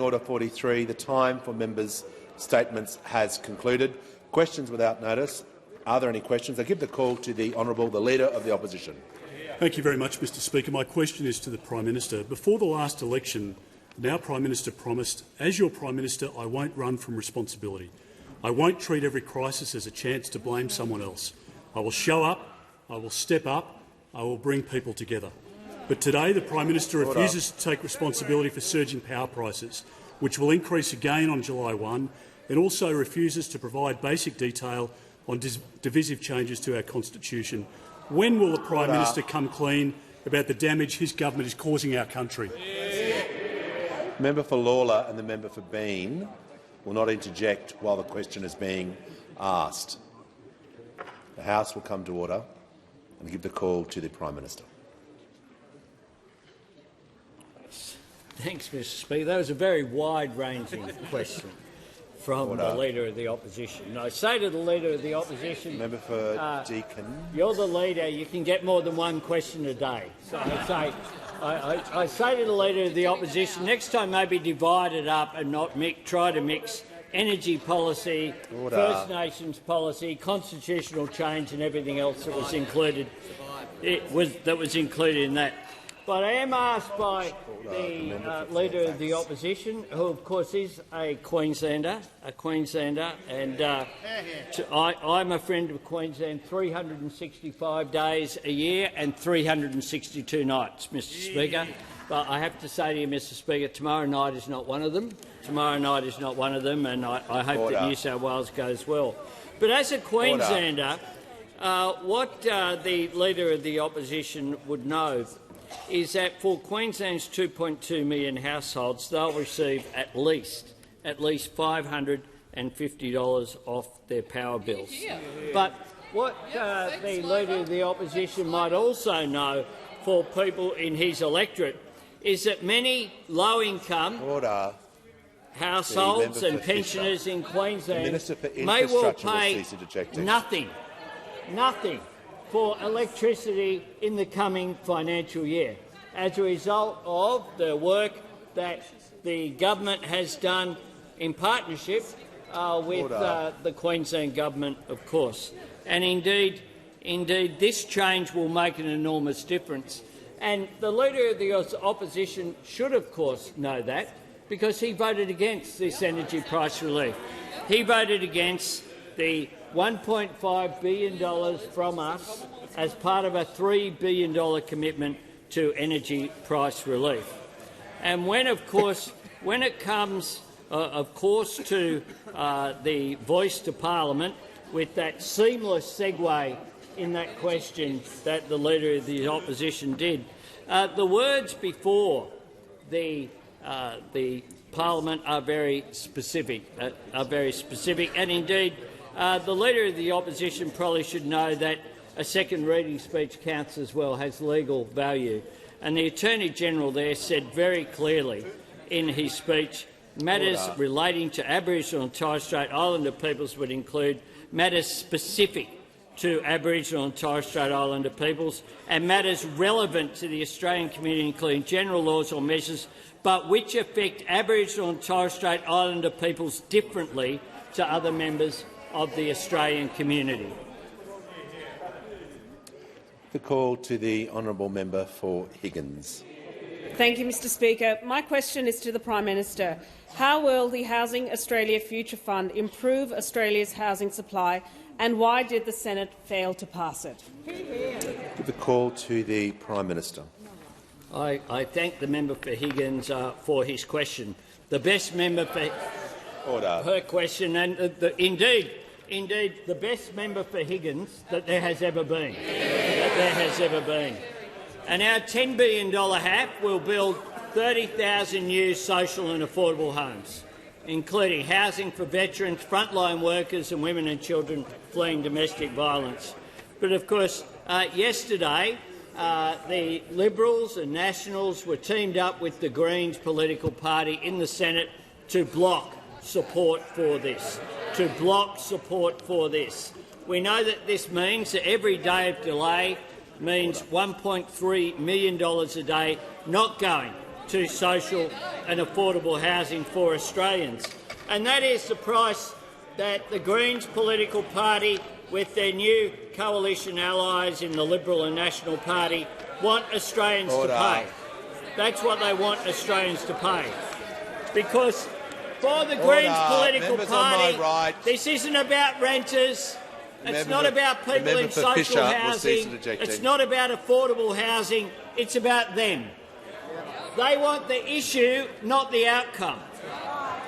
Order 43, the time for members' statements has concluded. Questions without notice. Are there any questions? I give the call to the Honourable, the Leader of the Opposition. Thank you very much, Mr Speaker. My question is to the Prime Minister. Before the last election, the now Prime Minister promised, "As your Prime Minister, I won't run from responsibility. I won't treat every crisis as a chance to blame someone else. I will show up, I will step up, I will bring people together." But today the Prime Minister refuses to take responsibility for surging power prices, which will increase again on July 1, and also refuses to provide basic detail on divisive changes to our Constitution. When will the Prime Minister come clean about the damage his government is causing our country? Member for Lawler and the member for Bean will not interject while the question is being asked. The House will come to order and give the call to the Prime Minister. Thanks, Mr Speaker. That was a very wide-ranging question from the Leader of the Opposition. I say to the Leader of the Opposition— Member for Deakin. You're the Leader. You can get more than one question a day. So I say to the Leader of the Opposition, next time maybe divide it up and not try to mix energy policy, First Nations policy, constitutional change and everything else that was included. That was included in that. But I am asked by the Leader of the Opposition, who of course is a Queenslander, and I'm a friend of Queensland 365 days a year and 362 nights, Mr Speaker. But I have to say to you, Mr Speaker, tomorrow night is not one of them. Tomorrow night is not one of them, and I hope that New South Wales goes well. But as a Queenslander, what the Leader of the Opposition would know is that for Queensland's 2.2 million households, they'll receive at least $550 off their power bills. But what the Leader of the Opposition might also know for people in his electorate is that many low-income households and pensioners in Queensland may well pay nothing for electricity in the coming financial year as a result of the work that the government has done in partnership with the Queensland Government, of course. And indeed, this change will make an enormous difference. And the Leader of the Opposition should, of course, know that, because he voted against this energy price relief. He voted against the $1.5 billion from us as part of a $3 billion commitment to energy price relief. And when it comes, to the voice to Parliament, with that seamless segue in that question that the Leader of the Opposition did, the words before the Parliament are very specific, and indeed the Leader of the Opposition probably should know that a second reading speech counts as well, has legal value. And the Attorney-General there said very clearly in his speech, matters relating to Aboriginal and Torres Strait Islander peoples would include matters specific to Aboriginal and Torres Strait Islander peoples and matters relevant to the Australian community, including general laws or measures, but which affect Aboriginal and Torres Strait Islander peoples differently to other members of the Australian community. The call to the honourable member for Higgins. Thank you, Mr Speaker. My question is to the Prime Minister. How will the Housing Australia Future Fund improve Australia's housing supply, and why did the Senate fail to pass it? Give the call to the Prime Minister. I thank the member for Higgins for his question. The best member for her question, and indeed the best member for Higgins that there has ever been. And our $10 billion HAP will build 30,000 new social and affordable homes, including housing for veterans, frontline workers and women and children fleeing domestic violence. But of course, yesterday the Liberals and Nationals were teamed up with the Greens political party in the Senate to block support for this. We know that this means that every day of delay means $1.3 million a day not going to social and affordable housing for Australians. And that is the price that the Greens political party, with their new coalition allies in the Liberal and National Party, want Australians to pay. That's what they want Australians to pay. Because for the Greens political party, this isn't about renters. It's not about people in social housing. It's not about affordable housing. It's about them. They want the issue, not the outcome.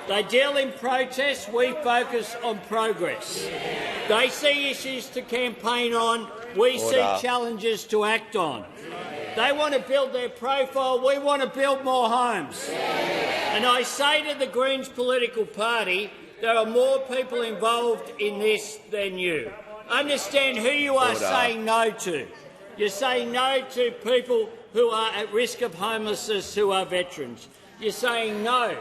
They deal in protests, we focus on progress. They see issues to campaign on, we see challenges to act on. They want to build their profile, we want to build more homes. And I say to the Greens political party, there are more people involved in this than you. Understand who you are saying no to. You're saying no to people who are at risk of homelessness, who are veterans. You're saying no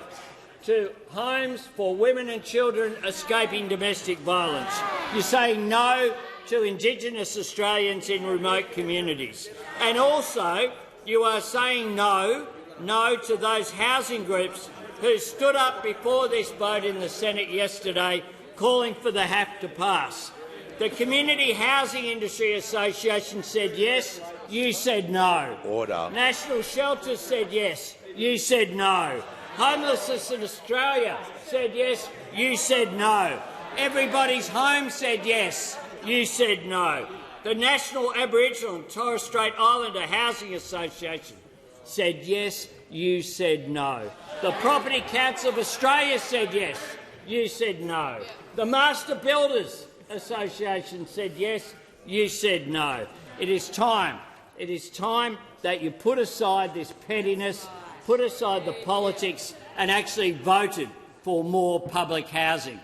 to homes for women and children escaping domestic violence. You're saying no to Indigenous Australians in remote communities. And also, you are saying no to those housing groups who stood up before this vote in the Senate yesterday calling for the HAP to pass. The Community Housing Industry Association said yes, you said no. Order. National Shelters said yes, you said no. Homelessness in Australia said yes, you said no. Everybody's Home said yes, you said no. The National Aboriginal and Torres Strait Islander Housing Association said yes, you said no. The Property Council of Australia said yes, you said no. The Master Builders Association said yes, you said no. It is time. It is time that you put aside this pettiness, put aside the politics and actually voted for more public housing.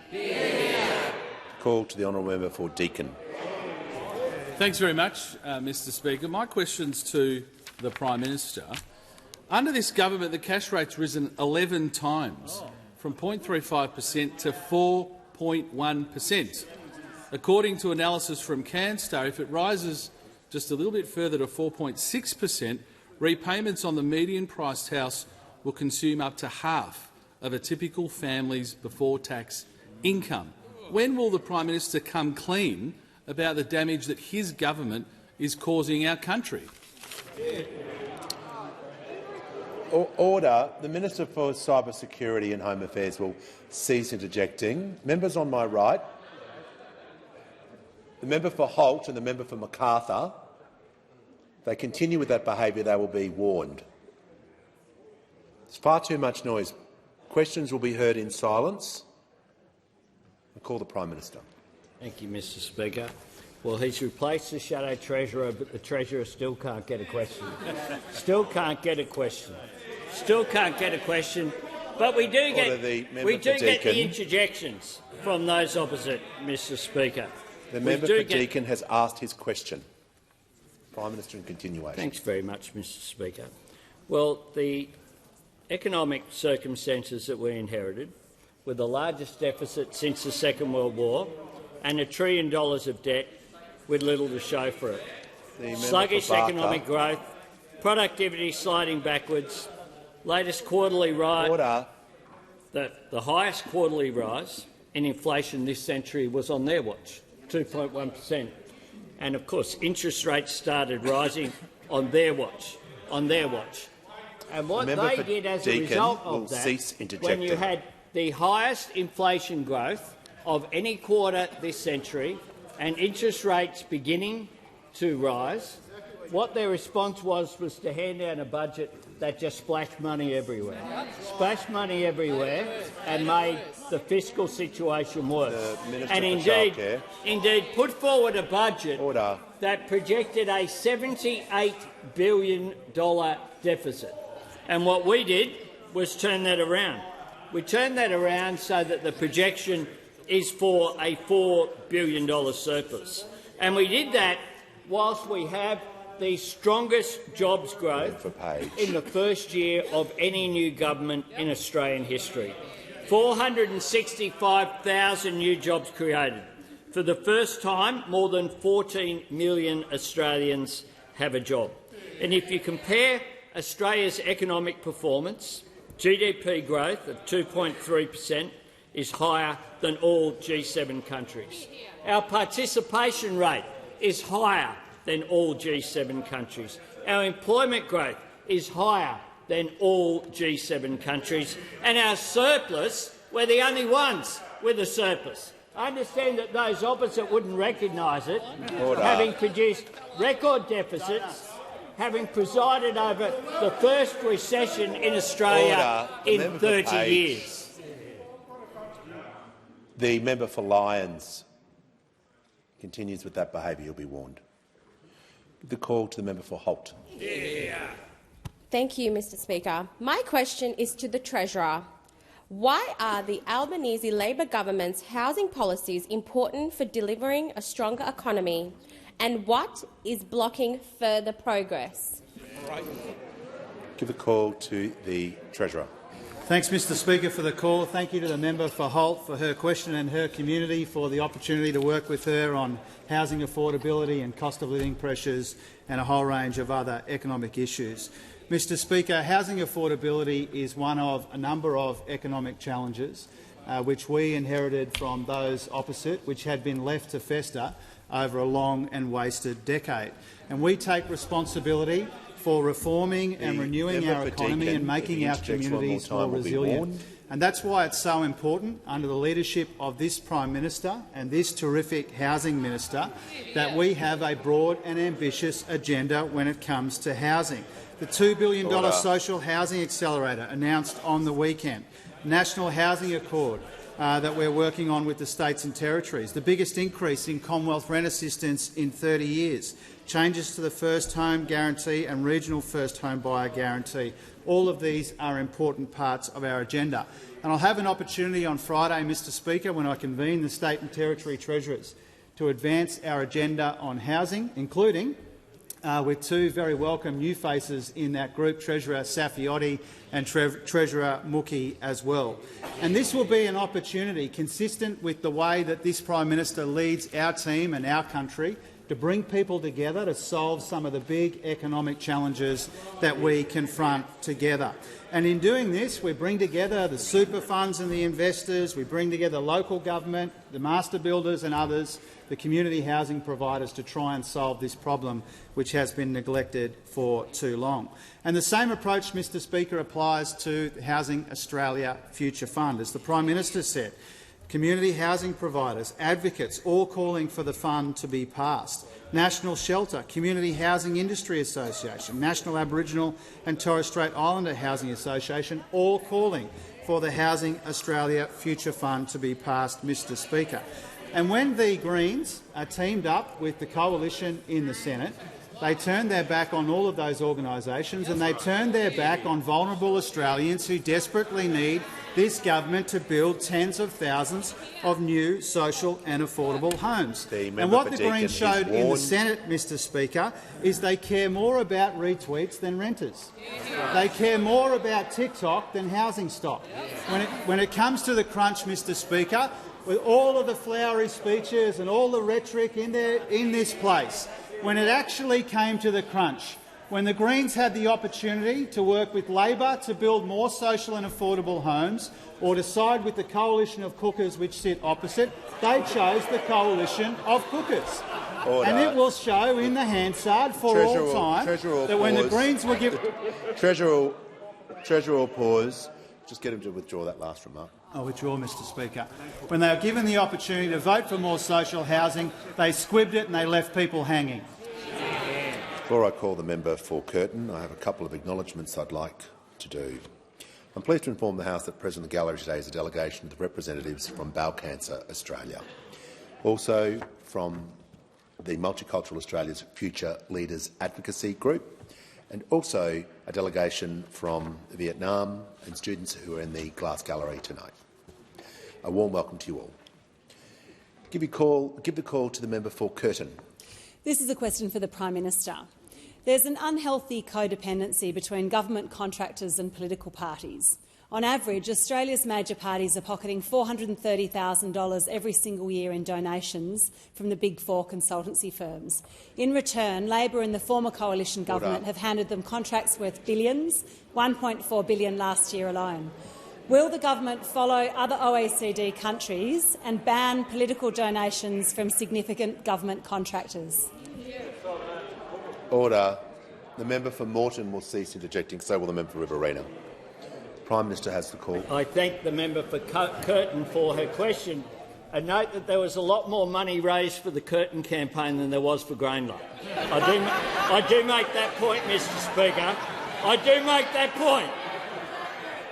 Call to the honourable member for Deakin. Thanks very much, Mr Speaker. My question's to the Prime Minister. Under this government, the cash rate's risen 11 times, from 0.35% to 4.1%. According to analysis from Canstar, if it rises just a little bit further to 4.6%, repayments on the median-priced house will consume up to half of a typical family's before-tax income. When will the Prime Minister come clean about the damage that his government is causing our country? Order. The Minister for Cyber Security and Home Affairs will cease interjecting. Members on my right, the member for Holt and the member for Macarthur, if they continue with that behaviour, they will be warned. There's far too much noise. Questions will be heard in silence. I call the Prime Minister. Thank you, Mr Speaker. Well, he's replaced the Shadow Treasurer, but the Treasurer still can't get a question. Still can't get a question. Still can't get a question. But we do get the interjections from those opposite, Mr Speaker. The member for Deakin has asked his question. Prime Minister in continuation. Thanks very much, Mr Speaker. Well, the economic circumstances that we inherited were the largest deficit since the Second World War and $1 trillion of debt with little to show for it. Sluggish economic growth, productivity sliding backwards, latest quarterly rise. Order. The highest quarterly rise in inflation this century was on their watch, 2.1%. And, of course, interest rates started rising on their watch. And what they did as a result of that, when you had the highest inflation growth of any quarter this century and interest rates beginning to rise, what their response was to hand down a budget that just splashed money everywhere. Splashed money everywhere and made the fiscal situation worse. And indeed put forward a budget that projected a $78 billion deficit. And what we did was turn that around. We turned that around so that the projection is for a $4 billion surplus. And we did that whilst we have the strongest jobs growth in the first year of any new government in Australian history. 465,000 new jobs created. For the first time, more than 14 million Australians have a job. And if you compare Australia's economic performance, GDP growth of 2.3%, is higher than all G7 countries. Our participation rate is higher than all G7 countries. Our employment growth is higher than all G7 countries. And our surplus, we're the only ones with a surplus. I understand that those opposite wouldn't recognise it, having produced record deficits, having presided over the first recession in Australia in 30 years. The member for Lyons continues with that behaviour. You'll be warned. The call to the member for Holt. Thank you, Mr Speaker. My question is to the Treasurer. Why are the Albanese Labor government's housing policies important for delivering a stronger economy? And what is blocking further progress? Give the call to the Treasurer. Thanks, Mr Speaker, for the call. Thank you to the member for Holt for her question and her community for the opportunity to work with her on housing affordability and cost of living pressures and a whole range of other economic issues. Mr Speaker, housing affordability is one of a number of economic challenges which we inherited from those opposite, which had been left to fester over a long and wasted decade. And we take responsibility for reforming and renewing our economy and making our communities more resilient. And that's why it's so important, under the leadership of this Prime Minister and this terrific Housing Minister, that we have a broad and ambitious agenda when it comes to housing. The $2 billion social housing accelerator announced on the weekend, National Housing Accord that we're working on with the states and territories, the biggest increase in Commonwealth rent assistance in 30 years, changes to the first home guarantee and regional first home buyer guarantee. All of these are important parts of our agenda. And I'll have an opportunity on Friday, Mr Speaker, when I convene the state and territory treasurers, to advance our agenda on housing, including with two very welcome new faces in that group, Treasurer Saffioti and Treasurer Mookie as well. And this will be an opportunity, consistent with the way that this Prime Minister leads our team and our country, to bring people together to solve some of the big economic challenges that we confront together. And in doing this, we bring together the super funds and the investors, we bring together local government, the master builders and others, the community housing providers, to try and solve this problem which has been neglected for too long. And the same approach, Mr Speaker, applies to the Housing Australia Future Fund. As the Prime Minister said, community housing providers, advocates, all calling for the fund to be passed. National Shelter, Community Housing Industry Association, National Aboriginal and Torres Strait Islander Housing Association, all calling for the Housing Australia Future Fund to be passed, Mr Speaker. And when the Greens are teamed up with the coalition in the Senate, they turned their back on all of those organisations and they turned their back on vulnerable Australians who desperately need this government to build tens of thousands of new social and affordable homes. And what the Greens showed in the Senate, Mr Speaker, is they care more about retweets than renters. They care more about TikTok than housing stock. When it comes to the crunch, Mr Speaker, with all of the flowery speeches and all the rhetoric in this place, when it actually came to the crunch, when the Greens had the opportunity to work with Labor to build more social and affordable homes, or to side with the coalition of cookers which sit opposite, they chose the coalition of cookers. Order. And it will show in the Hansard for all time that when the Greens were given— Treasurer will pause. Just get him to withdraw that last remark. I'll withdraw, Mr Speaker. When they were given the opportunity to vote for more social housing, they squibbed it and they left people hanging. Before I call the member for Curtin, I have a couple of acknowledgements I'd like to do. I'm pleased to inform the House that present in the gallery today is a delegation of the representatives from Bowel Cancer Australia, also from the Multicultural Australia's Future Leaders Advocacy Group, and also a delegation from Vietnam and students who are in the glass gallery tonight. A warm welcome to you all. Give the call to the member for Curtin. This is a question for the Prime Minister. There's an unhealthy codependency between government contractors and political parties. On average, Australia's major parties are pocketing $430,000 every single year in donations from the Big Four consultancy firms. In return, Labor and the former coalition government have handed them contracts worth billions, $1.4 billion last year alone. Will the government follow other OECD countries and ban political donations from significant government contractors? Order. The member for Moreton will cease interjecting. So will the member for Riverina. Prime Minister has the call. I thank the member for Curtin for her question. I note that there was a lot more money raised for the Curtin campaign than there was for Greenlow. I do make that point, Mr Speaker. I do make that point.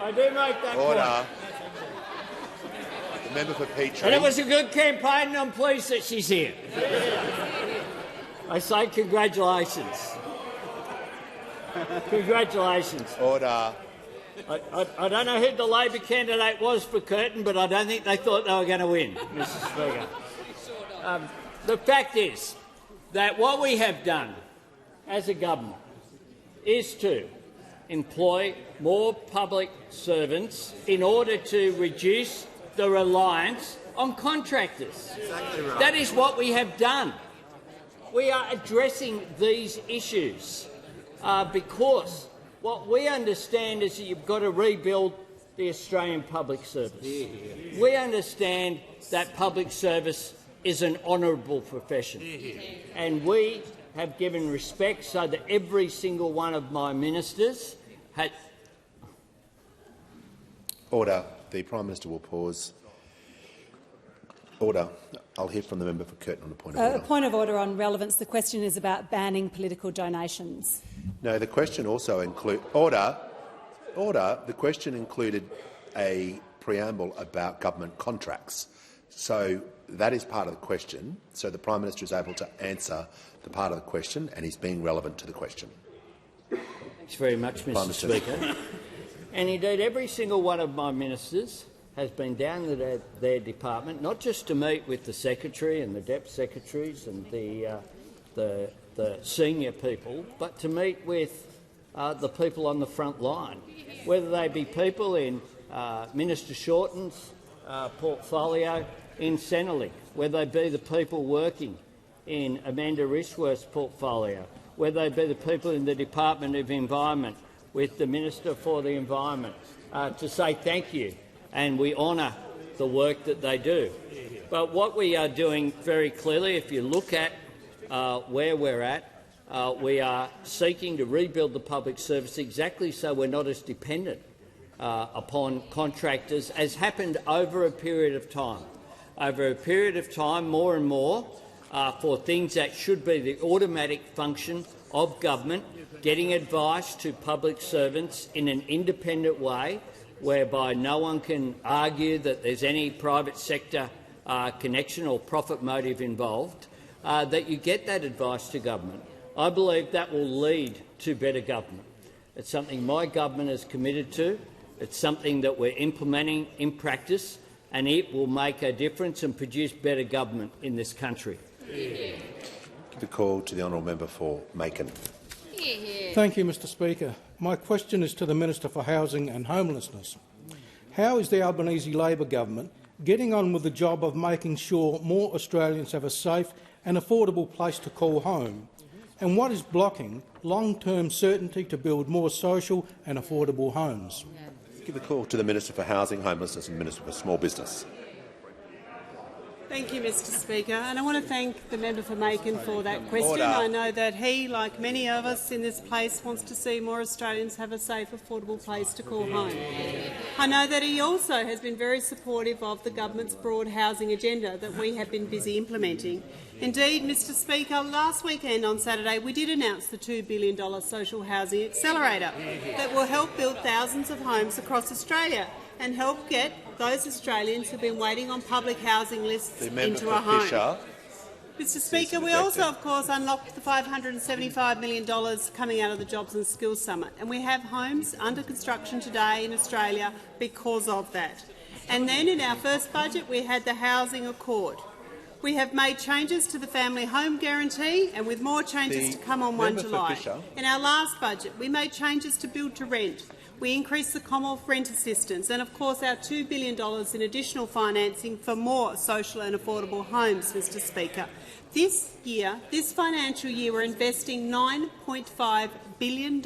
I do make that Order. point. The member for Petrie. And it was a good campaign, and I'm pleased that she's here. I say congratulations. Congratulations. Order. I don't know who the Labor candidate was for Curtin, but I don't think they thought they were going to win, Mr Speaker. The fact is that what we have done as a government is to employ more public servants in order to reduce the reliance on contractors. Exactly right. That is what we have done. We are addressing these issues because what we understand is that you've got to rebuild the Australian public service. We understand that public service is an honourable profession, and we have given respect so that every single one of my ministers had... Order. The Prime Minister will pause. Order. I'll hear from the member for Curtin on a point of order. A point of order on relevance. The question is about banning political donations. No, the question also includes... Order. Order. The question included a preamble about government contracts. So that is part of the question. So the Prime Minister is able to answer the part of the question, and he's being relevant to the question. Thanks very much, Mr Speaker. And indeed, every single one of my ministers has been down to their department, not just to meet with the secretary and the deputy secretaries and the senior people, but to meet with the people on the front line, whether they be people in Minister Shorten's portfolio in Centrelink, whether they be the people working in Amanda Rishworth's portfolio, whether they be the people in the Department of Environment with the Minister for the Environment, to say thank you, and we honour the work that they do. But what we are doing very clearly, if you look at where we're at, we are seeking to rebuild the public service exactly so we're not as dependent upon contractors as happened over a period of time. Over a period of time, more and more, for things that should be the automatic function of government, getting advice to public servants in an independent way, whereby no one can argue that there's any private sector connection or profit motive involved, that you get that advice to government. I believe that will lead to better government. It's something my government is committed to. It's something that we're implementing in practice, and it will make a difference and produce better government in this country. Give the call to the honourable member for Macon. Thank you, Mr Speaker. My question is to the Minister for Housing and Homelessness. How is the Albanese Labor government getting on with the job of making sure more Australians have a safe and affordable place to call home? And what is blocking long-term certainty to build more social and affordable homes? Give the call to the Minister for Housing, Homelessness and Minister for Small Business. Thank you, Mr Speaker, and I want to thank the member for Macon for that question. Order. I know that he, like many of us in this place, wants to see more Australians have a safe, affordable place to call home. I know that he also has been very supportive of the government's broad housing agenda that we have been busy implementing. Indeed, Mr Speaker, last weekend on Saturday we did announce the $2 billion social housing accelerator that will help build thousands of homes across Australia and help get those Australians who have been waiting on public housing lists into a home. Mr Speaker, we also, of course, unlocked the $575 million coming out of the Jobs and Skills Summit, and we have homes under construction today in Australia because of that. And then in our first budget we had the Housing Accord. We have made changes to the Family Home Guarantee, and with more changes to come on 1 July. In our last budget we made changes to Build to Rent. We increased the Commonwealth rent assistance and, of course, our $2 billion in additional financing for more social and affordable homes, Mr Speaker. This financial year, we're investing $9.5 billion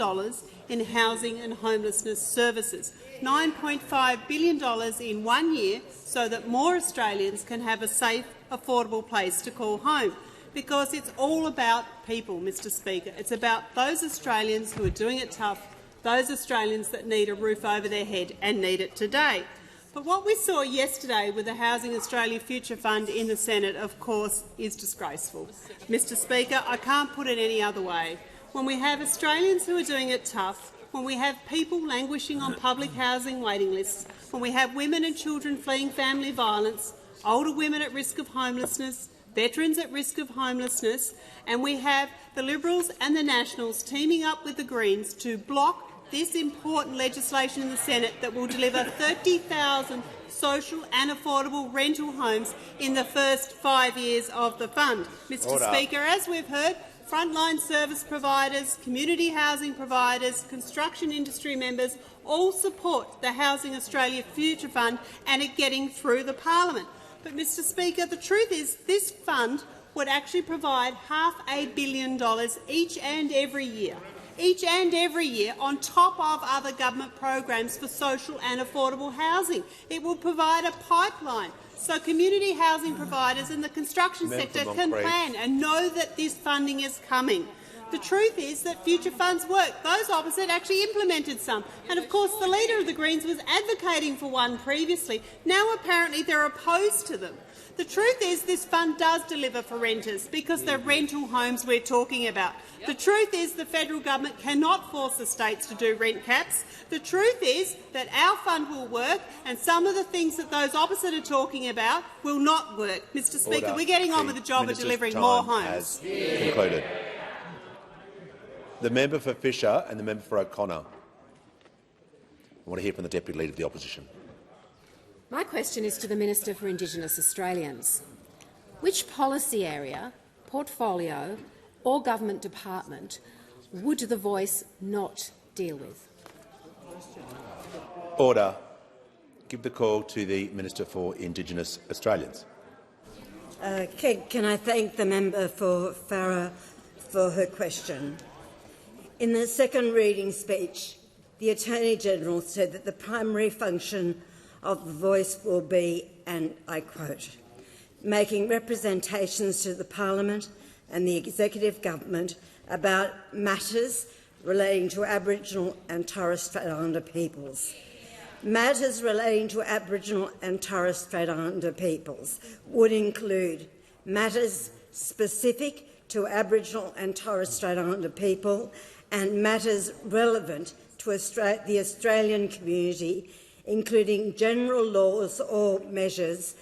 in housing and homelessness services. $9.5 billion in 1 year so that more Australians can have a safe, affordable place to call home. Because it's all about people, Mr Speaker. It's about those Australians who are doing it tough, those Australians that need a roof over their head and need it today. But what we saw yesterday with the Housing Australia Future Fund in the Senate, of course, is disgraceful. Mr Speaker, I can't put it any other way. When we have Australians who are doing it tough, when we have people languishing on public housing waiting lists, when we have women and children fleeing family violence, older women at risk of homelessness, veterans at risk of homelessness, and we have the Liberals and the Nationals teaming up with the Greens to block this important legislation in the Senate that will deliver 30,000 social and affordable rental homes in the first 5 years of the fund. Mr Speaker, as we've heard, frontline service providers, community housing providers, construction industry members all support the Housing Australia Future Fund and it getting through the parliament. But, Mr Speaker, the truth is this fund would actually provide $500 million each and every year on top of other government programs for social and affordable housing. It will provide a pipeline so community housing providers and the construction sector can plan and know that this funding is coming. The truth is that future funds work. Those opposite actually implemented some. And, of course, the Leader of the Greens was advocating for one previously. Now, apparently, they're opposed to them. The truth is this fund does deliver for renters because they're rental homes we're talking about. The truth is the federal government cannot force the states to do rent caps. The truth is that our fund will work and some of the things that those opposite are talking about will not work. Mr Speaker, we're getting on with the job of delivering more homes. Concluded. The member for Fisher and the member for O'Connor. I want to hear from the Deputy Leader of the Opposition. My question is to the Minister for Indigenous Australians. Which policy area, portfolio or government department would the Voice not deal with? Order. Give the call to the Minister for Indigenous Australians. Can I thank the member for Farrer for her question? In the second reading speech, the Attorney-General said that the primary function of the Voice will be, and I quote, making representations to the Parliament and the Executive Government about matters relating to Aboriginal and Torres Strait Islander peoples. Matters relating to Aboriginal and Torres Strait Islander peoples would include matters specific to Aboriginal and Torres Strait Islander people and matters relevant to the Australian community, including general laws or measures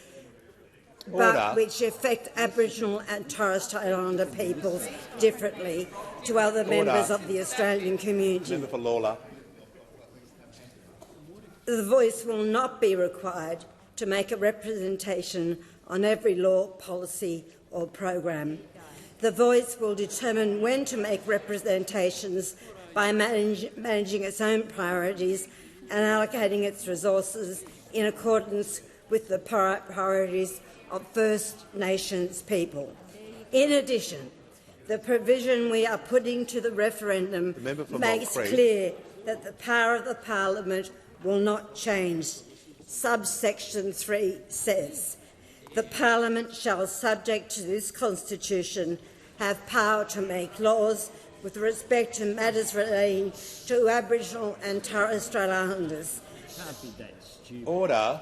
but which affect Aboriginal and Torres Strait Islander peoples differently to other members of the Australian community. Member for Lawler. The Voice will not be required to make a representation on every law, policy or program. The Voice will determine when to make representations by managing its own priorities and allocating its resources in accordance with the priorities of First Nations people. In addition, the provision we are putting to the referendum makes clear that the power of the Parliament will not change. Subsection 3 says, the Parliament shall, subject to this Constitution, have power to make laws with respect to matters relating to Aboriginal and Torres Strait Islanders. Order.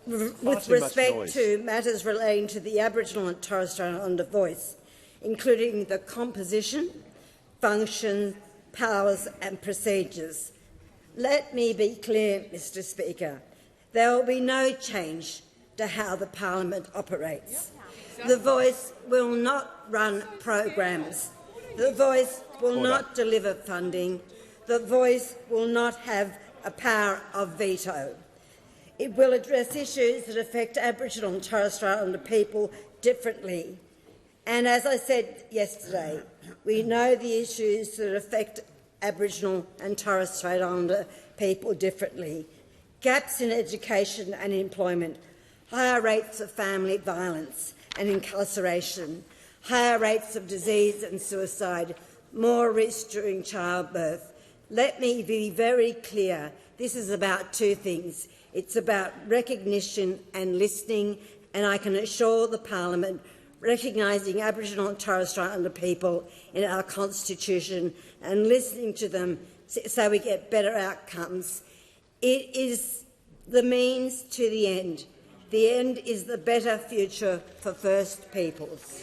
With respect to matters relating to the Aboriginal and Torres Strait Islander Voice, including the composition, function, powers and procedures. Let me be clear, Mr Speaker. There will be no change to how the Parliament operates. The Voice will not run programs. The Voice will not deliver funding. The Voice will not have a power of veto. It will address issues that affect Aboriginal and Torres Strait Islander people differently. And as I said yesterday, we know the issues that affect Aboriginal and Torres Strait Islander people differently. Gaps in education and employment, higher rates of family violence and incarceration, higher rates of disease and suicide, more risk during childbirth. Let me be very clear. This is about two things. It's about recognition and listening, and I can assure the Parliament recognising Aboriginal and Torres Strait Islander people in our Constitution and listening to them so we get better outcomes. It is the means to the end. The end is the better future for First Peoples.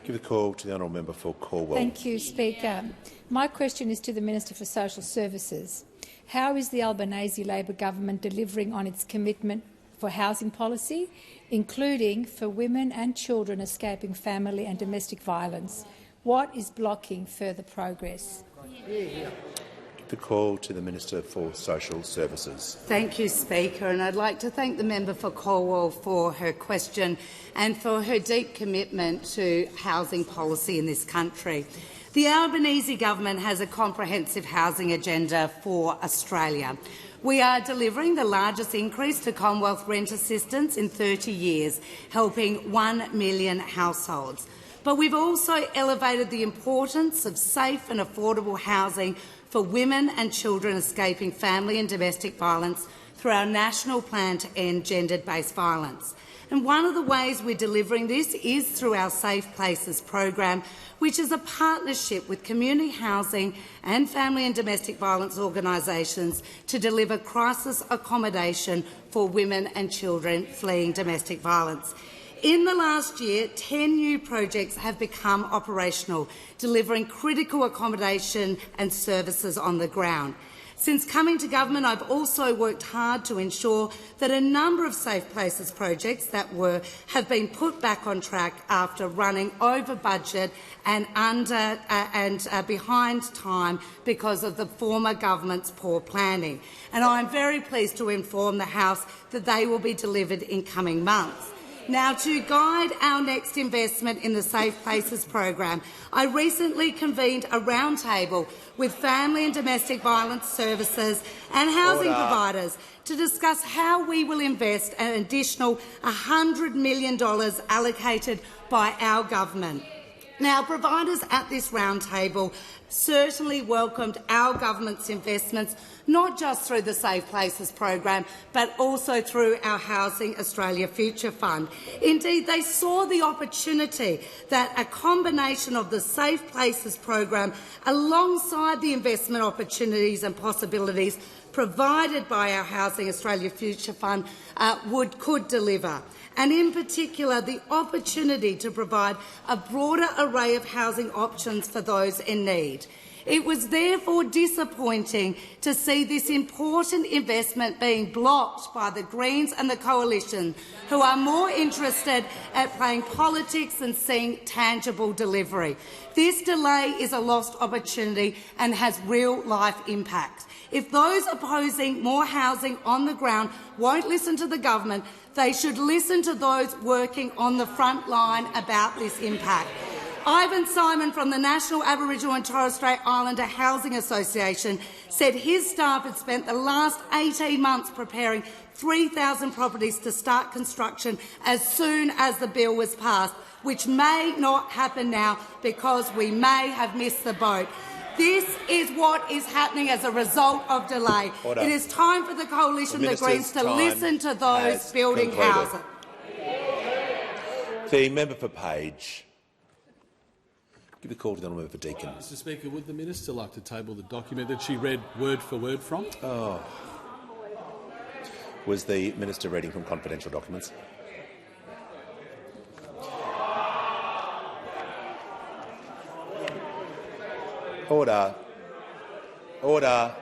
Give the call to the honourable member for Cornwall. Thank you, Speaker. My question is to the Minister for Social Services. How is the Albanese Labor government delivering on its commitment for housing policy, including for women and children escaping family and domestic violence? What is blocking further progress? The call to the Minister for Social Services. Thank you, Speaker, and I'd like to thank the member for Cornwall for her question and for her deep commitment to housing policy in this country. The Albanese government has a comprehensive housing agenda for Australia. We are delivering the largest increase to Commonwealth rent assistance in 30 years, helping 1 million households. But we've also elevated the importance of safe and affordable housing for women and children escaping family and domestic violence through our national plan to end gender-based violence. And one of the ways we're delivering this is through our Safe Places program, which is a partnership with community housing and family and domestic violence organisations to deliver crisis accommodation for women and children fleeing domestic violence. In the last year, 10 new projects have become operational, delivering critical accommodation and services on the ground. Since coming to government, I've also worked hard to ensure that a number of Safe Places projects that have been put back on track after running over budget and behind time because of the former government's poor planning. And I'm very pleased to inform the House that they will be delivered in coming months. Now, to guide our next investment in the Safe Places program, I recently convened a roundtable with family and domestic violence services and housing providers to discuss how we will invest an additional $100 million allocated by our government. Now, providers at this roundtable certainly welcomed our government's investments, not just through the Safe Places program, but also through our Housing Australia Future Fund. Indeed, they saw the opportunity that a combination of the Safe Places program alongside the investment opportunities and possibilities provided by our Housing Australia Future Fund could deliver, and in particular the opportunity to provide a broader array of housing options for those in need. It was therefore disappointing to see this important investment being blocked by the Greens and the Coalition, who are more interested at playing politics than seeing tangible delivery. This delay is a lost opportunity and has real-life impact. If those opposing more housing on the ground won't listen to the government, they should listen to those working on the front line about this impact. Ivan Simon from the National Aboriginal and Torres Strait Islander Housing Association said his staff had spent the last 18 months preparing 3,000 properties to start construction as soon as the bill was passed, which may not happen now because we may have missed the boat. This is what is happening as a result of delay. Order. It is time for the Coalition, the Greens, to listen to those building housing. The member for Page. Give the call to the honourable member for Deakin. Mr Speaker, would the minister like to table the document that she read word for word from? Oh. Was the minister reading from confidential documents? Order. Order.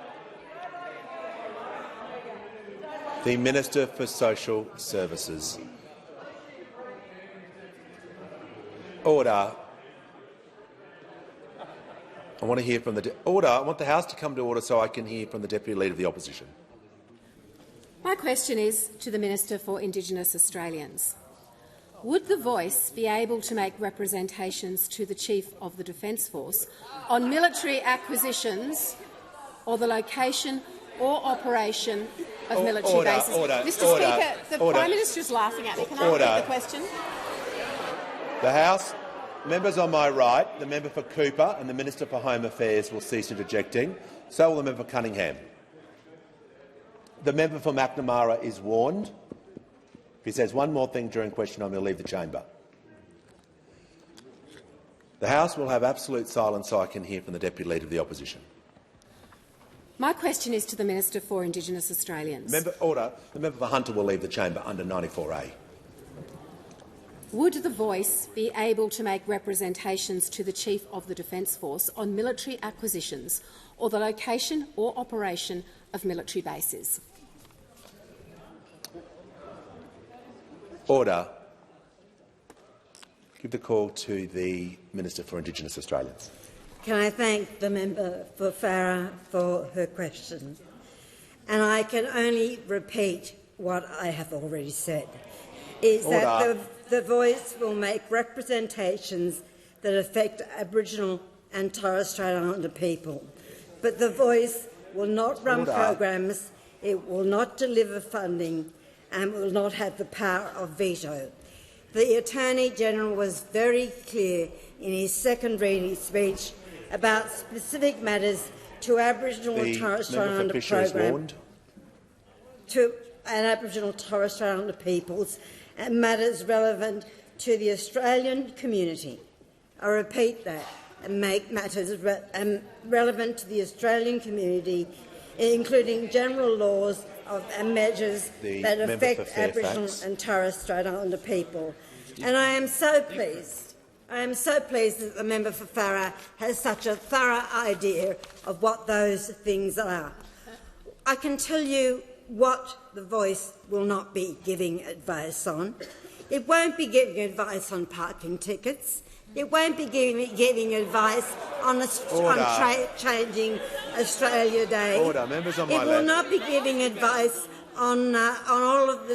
The Minister for Social Services. Order. I want to hear from the order. I want the House to come to order so I can hear from the Deputy Leader of the Opposition. My question is to the Minister for Indigenous Australians. Would the Voice be able to make representations to the Chief of the Defence Force on military acquisitions or the location or operation of military bases? Mr. Speaker, the Prime Minister is laughing at me. Can I repeat the question? The House. Members on my right, the member for Cooper and the Minister for Home Affairs will cease interjecting. So will the member for Cunningham. The member for McNamara is warned. If he says one more thing during question time, he'll leave the chamber. The House will have absolute silence so I can hear from the Deputy Leader of the Opposition. My question is to the Minister for Indigenous Australians. Order. The member for Hunter will leave the chamber under 94A. Would the Voice be able to make representations to the Chief of the Defence Force on military acquisitions or the location or operation of military bases? Order. Give the call to the Minister for Indigenous Australians. Can I thank the member for Farrer for her question? And I can only repeat what I have already said, is that the Voice will make representations that affect Aboriginal and Torres Strait Islander people. But the Voice will not run programs, it will not deliver funding and will not have the power of veto. The Attorney-General was very clear in his second reading speech about specific matters to Aboriginal and Torres Strait Islander program, to Aboriginal Torres Strait Islander peoples and matters relevant to the Australian community. I repeat that, and make matters relevant to the Australian community, including general laws and measures that affect Aboriginal and Torres Strait Islander people. And I am so pleased that the member for Farrer has such a thorough idea of what those things are. I can tell you what the Voice will not be giving advice on. It won't be giving advice on parking tickets. It won't be giving advice on changing Australia Day. Members on my left. It will not be giving advice on all of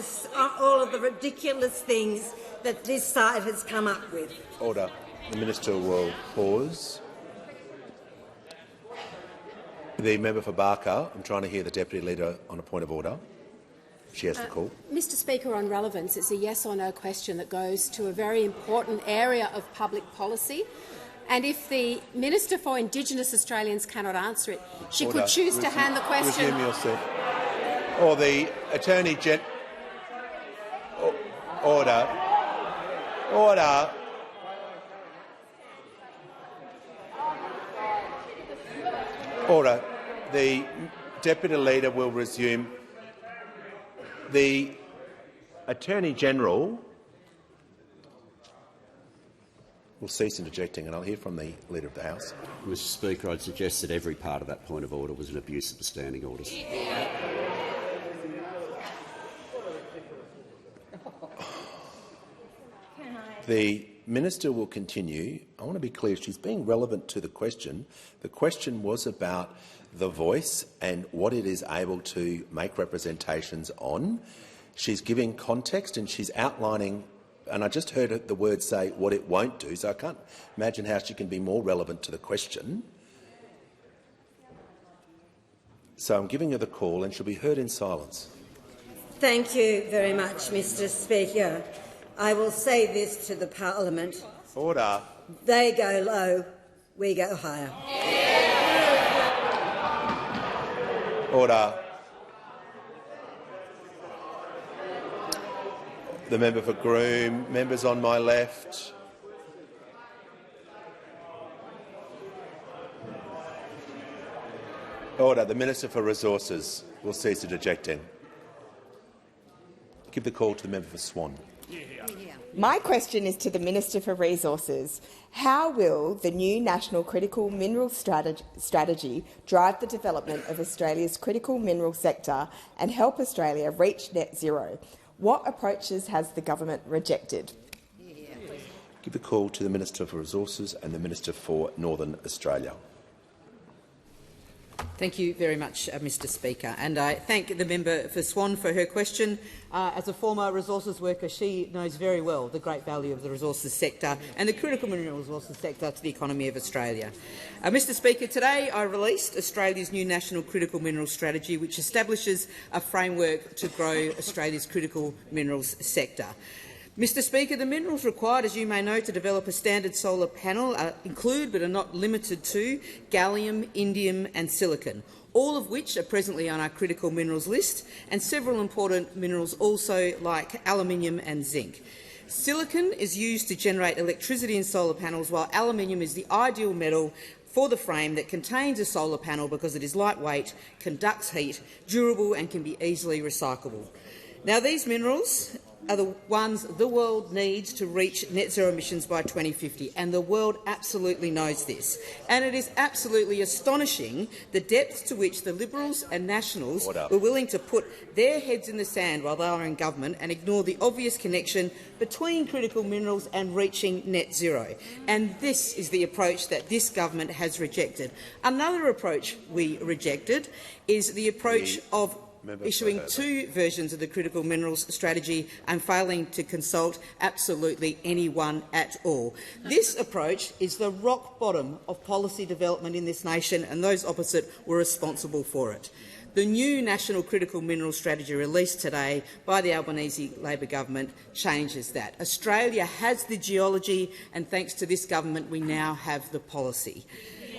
the ridiculous things that this side has come up with. Order. The Minister will pause. The member for Barker, I'm trying to hear the Deputy Leader on a point of order. She has the call. Mr. Speaker, on relevance, it's a yes or no question that goes to a very important area of public policy. And if the Minister for Indigenous Australians cannot answer it, she could choose to hand the question. Resume your seat. Or the Attorney General. Order. Order. Order. The Deputy Leader will resume. The Attorney-General will cease interjecting, and I'll hear from the Leader of the House. Mr. Speaker, I'd suggest that every part of that point of order was an abuse of the standing orders. The Minister will continue. I want to be clear, she's being relevant to the question. The question was about the Voice and what it is able to make representations on. She's giving context and she's outlining, and I just heard the word say what it won't do, so I can't imagine how she can be more relevant to the question. So I'm giving her the call and she'll be heard in silence. Thank you very much, Mr. Speaker. I will say this to the Parliament. Order. They go low, we go higher. Order. The member for Groom, members on my left. Order. The Minister for Resources will cease interjecting. Give the call to the member for Swan. My question is to the Minister for Resources. How will the new National Critical Minerals Strategy drive the development of Australia's critical mineral sector and help Australia reach net zero? What approaches has the government rejected? Give the call to the Minister for Resources and the Minister for Northern Australia. Thank you very much, Mr Speaker. And I thank the member for Swan for her question. As a former resources worker, she knows very well the great value of the resources sector and the critical mineral resources sector to the economy of Australia. Mr Speaker, today I released Australia's new National Critical Minerals Strategy, which establishes a framework to grow Australia's critical minerals sector. Mr Speaker, the minerals required, as you may know, to develop a standard solar panel include, but are not limited to, gallium, indium and silicon, all of which are presently on our critical minerals list, and several important minerals also like aluminium and zinc. Silicon is used to generate electricity in solar panels, while aluminium is the ideal metal for the frame that contains a solar panel because it is lightweight, conducts heat, durable and can be easily recyclable. Now, these minerals are the ones the world needs to reach net zero emissions by 2050, and the world absolutely knows this. And it is absolutely astonishing the depths to which the Liberals and Nationals were willing to put their heads in the sand while they were in government and ignore the obvious connection between critical minerals and reaching net zero. And this is the approach that this government has rejected. Another approach we rejected is the approach of issuing two versions of the critical minerals strategy and failing to consult absolutely anyone at all. This approach is the rock bottom of policy development in this nation, and those opposite were responsible for it. The new National Critical Minerals Strategy released today by the Albanese Labor government changes that. Australia has the geology, and thanks to this government we now have the policy.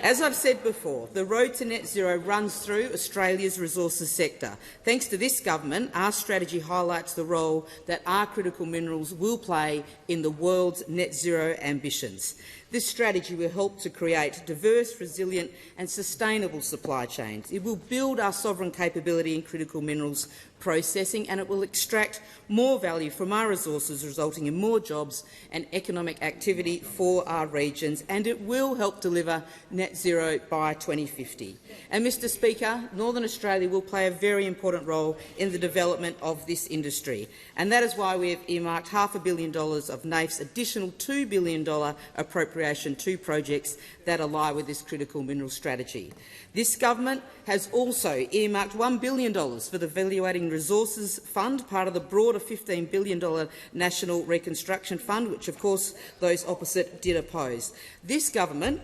As I've said before, the road to net zero runs through Australia's resources sector. Thanks to this government, our strategy highlights the role that our critical minerals will play in the world's net zero ambitions. This strategy will help to create diverse, resilient and sustainable supply chains. It will build our sovereign capability in critical minerals processing, and it will extract more value from our resources, resulting in more jobs and economic activity for our regions, and it will help deliver net zero by 2050. And, Mr Speaker, Northern Australia will play a very important role in the development of this industry, and that is why we have earmarked $500 million of NAIF's additional $2 billion appropriation to projects that ally with this critical mineral strategy. This government has also earmarked $1 billion for the Evaluating Resources Fund, part of the broader $15 billion National Reconstruction Fund, which, of course, those opposite did oppose. This government,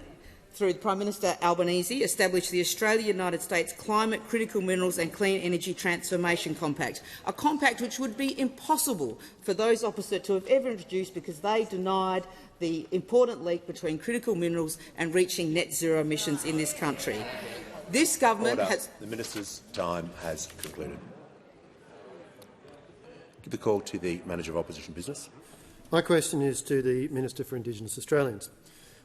through Prime Minister Albanese, established the Australia-United States Climate, Critical Minerals and Clean Energy Transformation Compact, a compact which would be impossible for those opposite to have ever introduced because they denied the important link between critical minerals and reaching net zero emissions in this country. This government has— The minister's time has concluded. Give the call to the Manager of Opposition Business. My question is to the Minister for Indigenous Australians.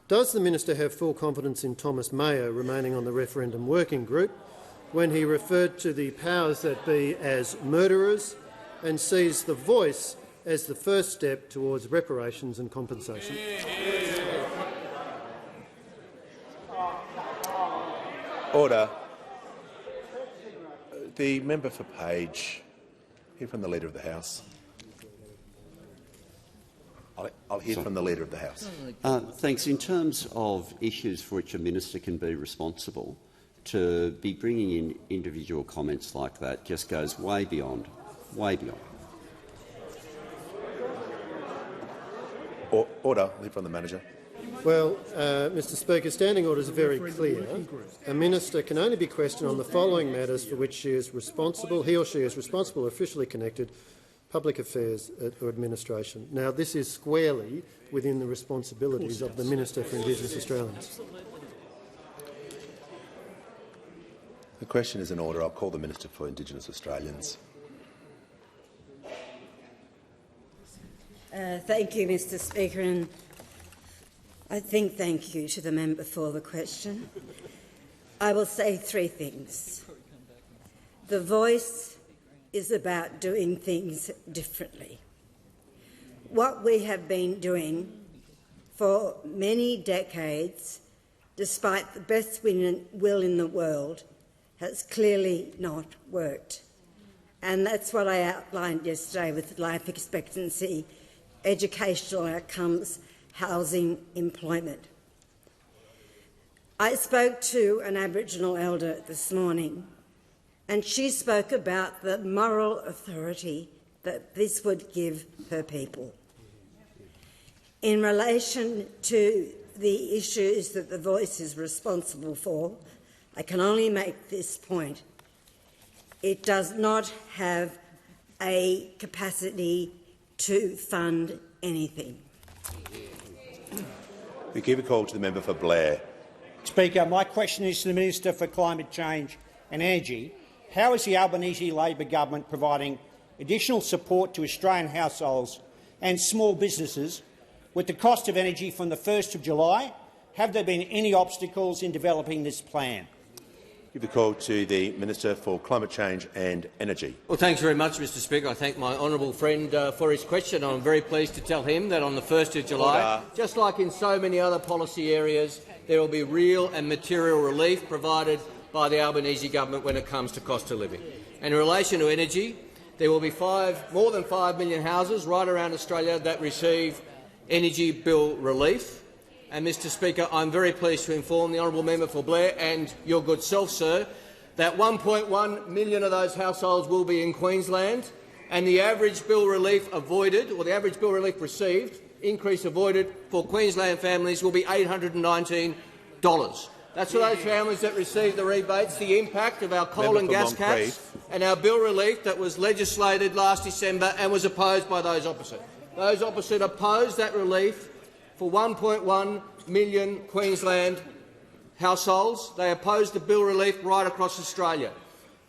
Does the minister have full confidence in Thomas Mayo remaining on the referendum working group when he referred to the powers that be as murderers and sees the Voice as the first step towards reparations and compensation? Order. The member for Page. Hear from the Leader of the House. I'll hear from the Leader of the House. Thanks. In terms of issues for which a minister can be responsible, to be bringing in individual comments like that just goes way beyond. Order. Hear from the Manager. Well, Mr Speaker, standing orders are very clear. A minister can only be questioned on the following matters for which he or she is responsible or officially connected: public affairs or administration. Now, this is squarely within the responsibilities of the Minister for Indigenous Australians. The question is in order. I'll call the Minister for Indigenous Australians. Thank you, Mr Speaker, and I think thank you to the member for the question. I will say three things. The Voice is about doing things differently. What we have been doing for many decades, despite the best will in the world, has clearly not worked. And that's what I outlined yesterday with life expectancy, educational outcomes, housing, employment. I spoke to an Aboriginal elder this morning, and she spoke about the moral authority that this would give her people. In relation to the issues that the Voice is responsible for, I can only make this point. It does not have a capacity to fund anything. We give a call to the member for Blair. Speaker, my question is to the Minister for Climate Change and Energy. How is the Albanese Labor government providing additional support to Australian households and small businesses with the cost of energy from the 1st of July? Have there been any obstacles in developing this plan? Give a call to the Minister for Climate Change and Energy. Well, thanks very much, Mr Speaker. I thank my honourable friend for his question. I'm very pleased to tell him that on the 1st of July, just like in so many other policy areas, there will be real and material relief provided by the Albanese government when it comes to cost of living. And in relation to energy, there will be more than 5 million houses right around Australia that receive energy bill relief. And, Mr Speaker, I'm very pleased to inform the honourable member for Blair and your good self, sir, that 1.1 million of those households will be in Queensland, and the average bill relief avoided, or the average bill relief received, increase avoided for Queensland families will be $819. That's for those families that receive the rebates. The impact of our coal and gas caps and our bill relief that was legislated last December and was opposed by those opposite. Those opposite opposed that relief for 1.1 million Queensland households. They opposed the bill relief right across Australia.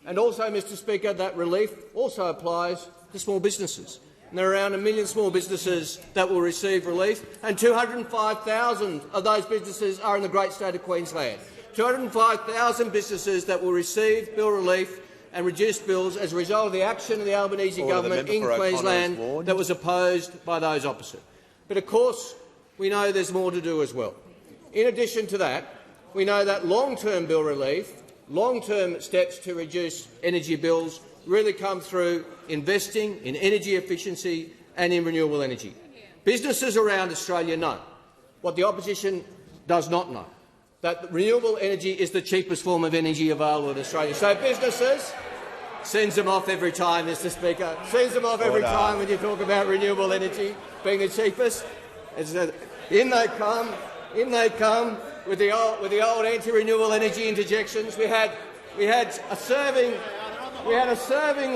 And also, Mr Speaker, that relief also applies to small businesses. And there are around 1 million small businesses that will receive relief, and 205,000 of those businesses are in the great state of Queensland. 205,000 businesses that will receive bill relief and reduced bills as a result of the action of the Albanese government in Queensland that was opposed by those opposite. But of course, we know there's more to do as well. In addition to that, we know that long-term bill relief, long-term steps to reduce energy bills really come through investing in energy efficiency and in renewable energy. Businesses around Australia know what the opposition does not know, that renewable energy is the cheapest form of energy available in Australia. So businesses sends them off every time, Mr Speaker. Sends them off every time when you talk about renewable energy being the cheapest. In they come with the old anti-renewable energy interjections. We had a serving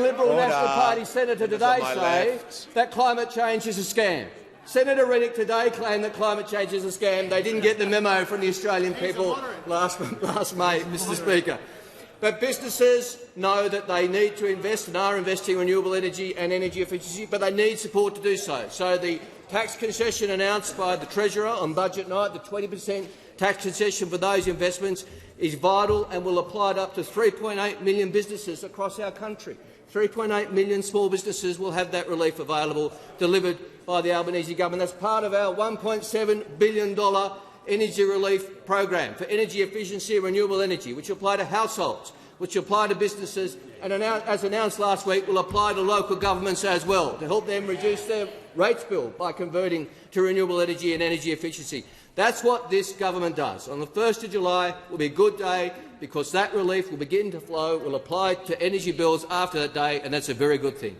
Liberal National Party senator today say that climate change is a scam. Senator Rennick today claimed that climate change is a scam. They didn't get the memo from the Australian people last May, Mr Speaker. But businesses know that they need to invest and are investing in renewable energy and energy efficiency, but they need support to do so. So the tax concession announced by the Treasurer on budget night, the 20% tax concession for those investments, is vital and will apply to up to 3.8 million businesses across our country. 3.8 million small businesses will have that relief available, delivered by the Albanese government. That's part of our $1.7 billion energy relief program for energy efficiency and renewable energy, which will apply to households, which will apply to businesses, and as announced last week, will apply to local governments as well, to help them reduce their rates bill by converting to renewable energy and energy efficiency. That's what this government does. On the 1st of July will be a good day because that relief will begin to flow, will apply to energy bills after that day, and that's a very good thing.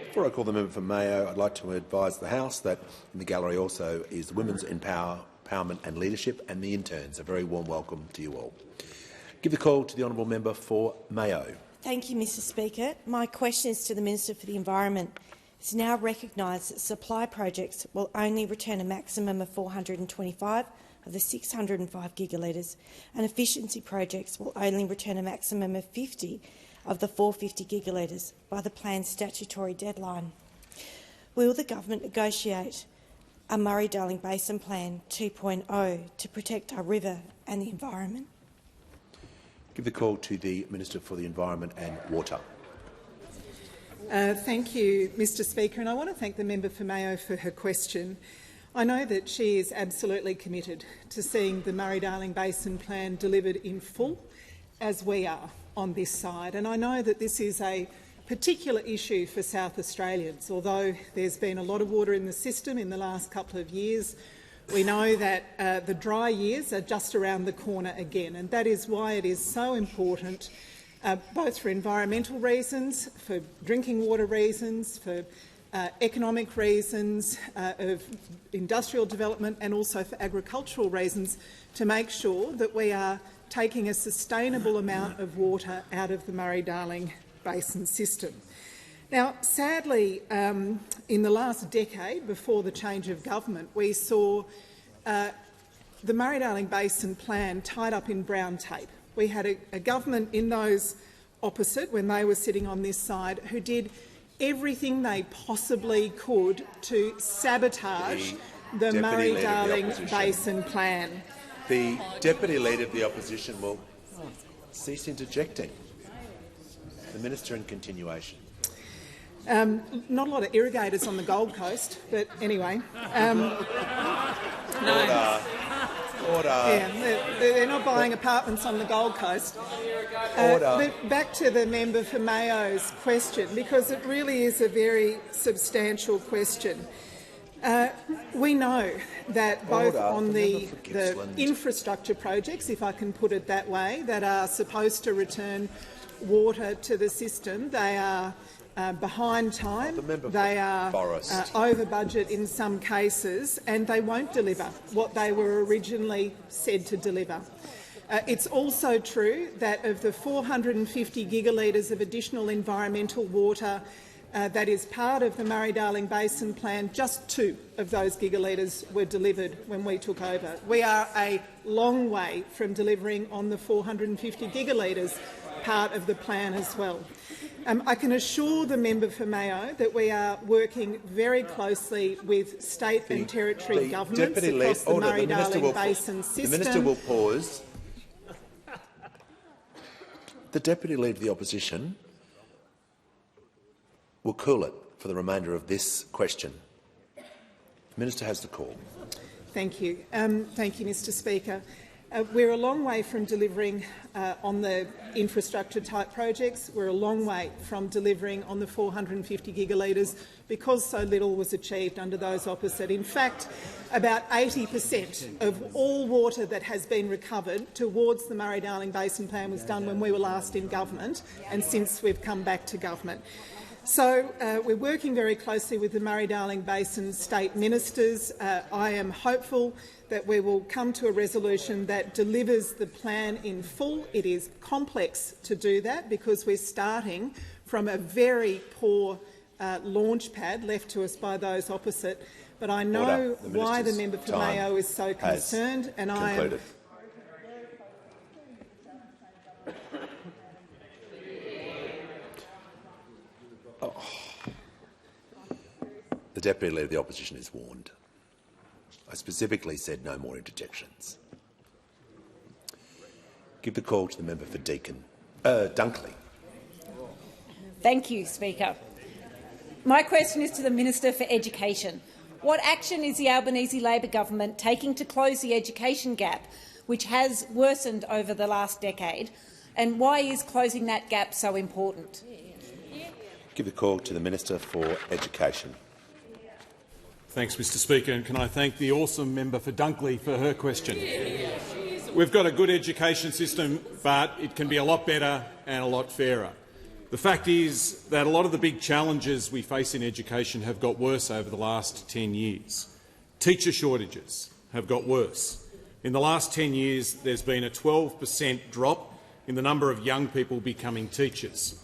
Before I call the member for Mayo, I'd like to advise the House that in the gallery also is the Women's Empowerment and Leadership and the interns. A very warm welcome to you all. Give the call to the honourable member for Mayo. Thank you, Mr Speaker. My question is to the Minister for the Environment. It's now recognised that supply projects will only return a maximum of 425 of the 605 gigalitres, and efficiency projects will only return a maximum of 50 of the 450 gigalitres by the planned statutory deadline. Will the government negotiate a Murray-Darling Basin Plan 2.0 to protect our river and the environment? Give the call to the Minister for the Environment and Water. Thank you, Mr Speaker, and I want to thank the member for Mayo for her question. I know that she is absolutely committed to seeing the Murray-Darling Basin Plan delivered in full, as we are on this side. And I know that this is a particular issue for South Australians. Although there's been a lot of water in the system in the last couple of years, We know that the dry years are just around the corner again, and that is why it is so important, both for environmental reasons, for drinking water reasons, for economic reasons, of industrial development and also for agricultural reasons, to make sure that we are taking a sustainable amount of water out of the Murray-Darling Basin system. Now, sadly, in the last decade, before the change of government, we saw the Murray-Darling Basin plan tied up in brown tape. We had a government in those opposite, when they were sitting on this side, who did everything they possibly could to sabotage the Murray-Darling Basin plan. The Deputy Leader of the Opposition will cease interjecting. The Minister in continuation. Not a lot of irrigators on the Gold Coast, but anyway. Order. Yeah, they're not buying apartments on the Gold Coast. Back to the member for Mayo's question, because it really is a very substantial question. We know that both on the infrastructure projects, if I can put it that way, that are supposed to return water to the system, they are behind time, they are over budget in some cases, and they won't deliver what they were originally said to deliver. It's also true that of the 450 gigalitres of additional environmental water that is part of the Murray-Darling Basin plan, just 2 of those gigalitres were delivered when we took over. We are a long way from delivering on the 450 gigalitres part of the plan as well. I can assure the member for Mayo that we are working very closely with state and territory governments across the Murray-Darling Basin system. The Minister will pause. The Deputy Leader of the Opposition will cool it for the remainder of this question. The Minister has the call. Thank you. Thank you, Mr Speaker. We're a long way from delivering on the infrastructure-type projects. We're a long way from delivering on the 450 gigalitres because so little was achieved under those opposite. In fact, about 80% of all water that has been recovered towards the Murray-Darling Basin plan was done when we were last in government and since we've come back to government. So we're working very closely with the Murray-Darling Basin state ministers. I am hopeful that we will come to a resolution that delivers the plan in full. It is complex to do that because we're starting from a very poor launch pad left to us by those opposite. But I know why the member for Mayo is so concerned, and I am. The Deputy Leader of the Opposition is warned. I specifically said no more interjections. Give the call to the member for Dunkley. Thank you, Speaker. My question is to the Minister for Education. What action is the Albanese Labor government taking to close the education gap, which has worsened over the last decade, and why is closing that gap so important? Give the call to the Minister for Education. Thanks, Mr Speaker, and can I thank the awesome member for Dunkley for her question. We've got a good education system, but it can be a lot better and a lot fairer. The fact is that a lot of the big challenges we face in education have got worse over the last 10 years. Teacher shortages have got worse. In the last 10 years, there's been a 12% drop in the number of young people becoming teachers.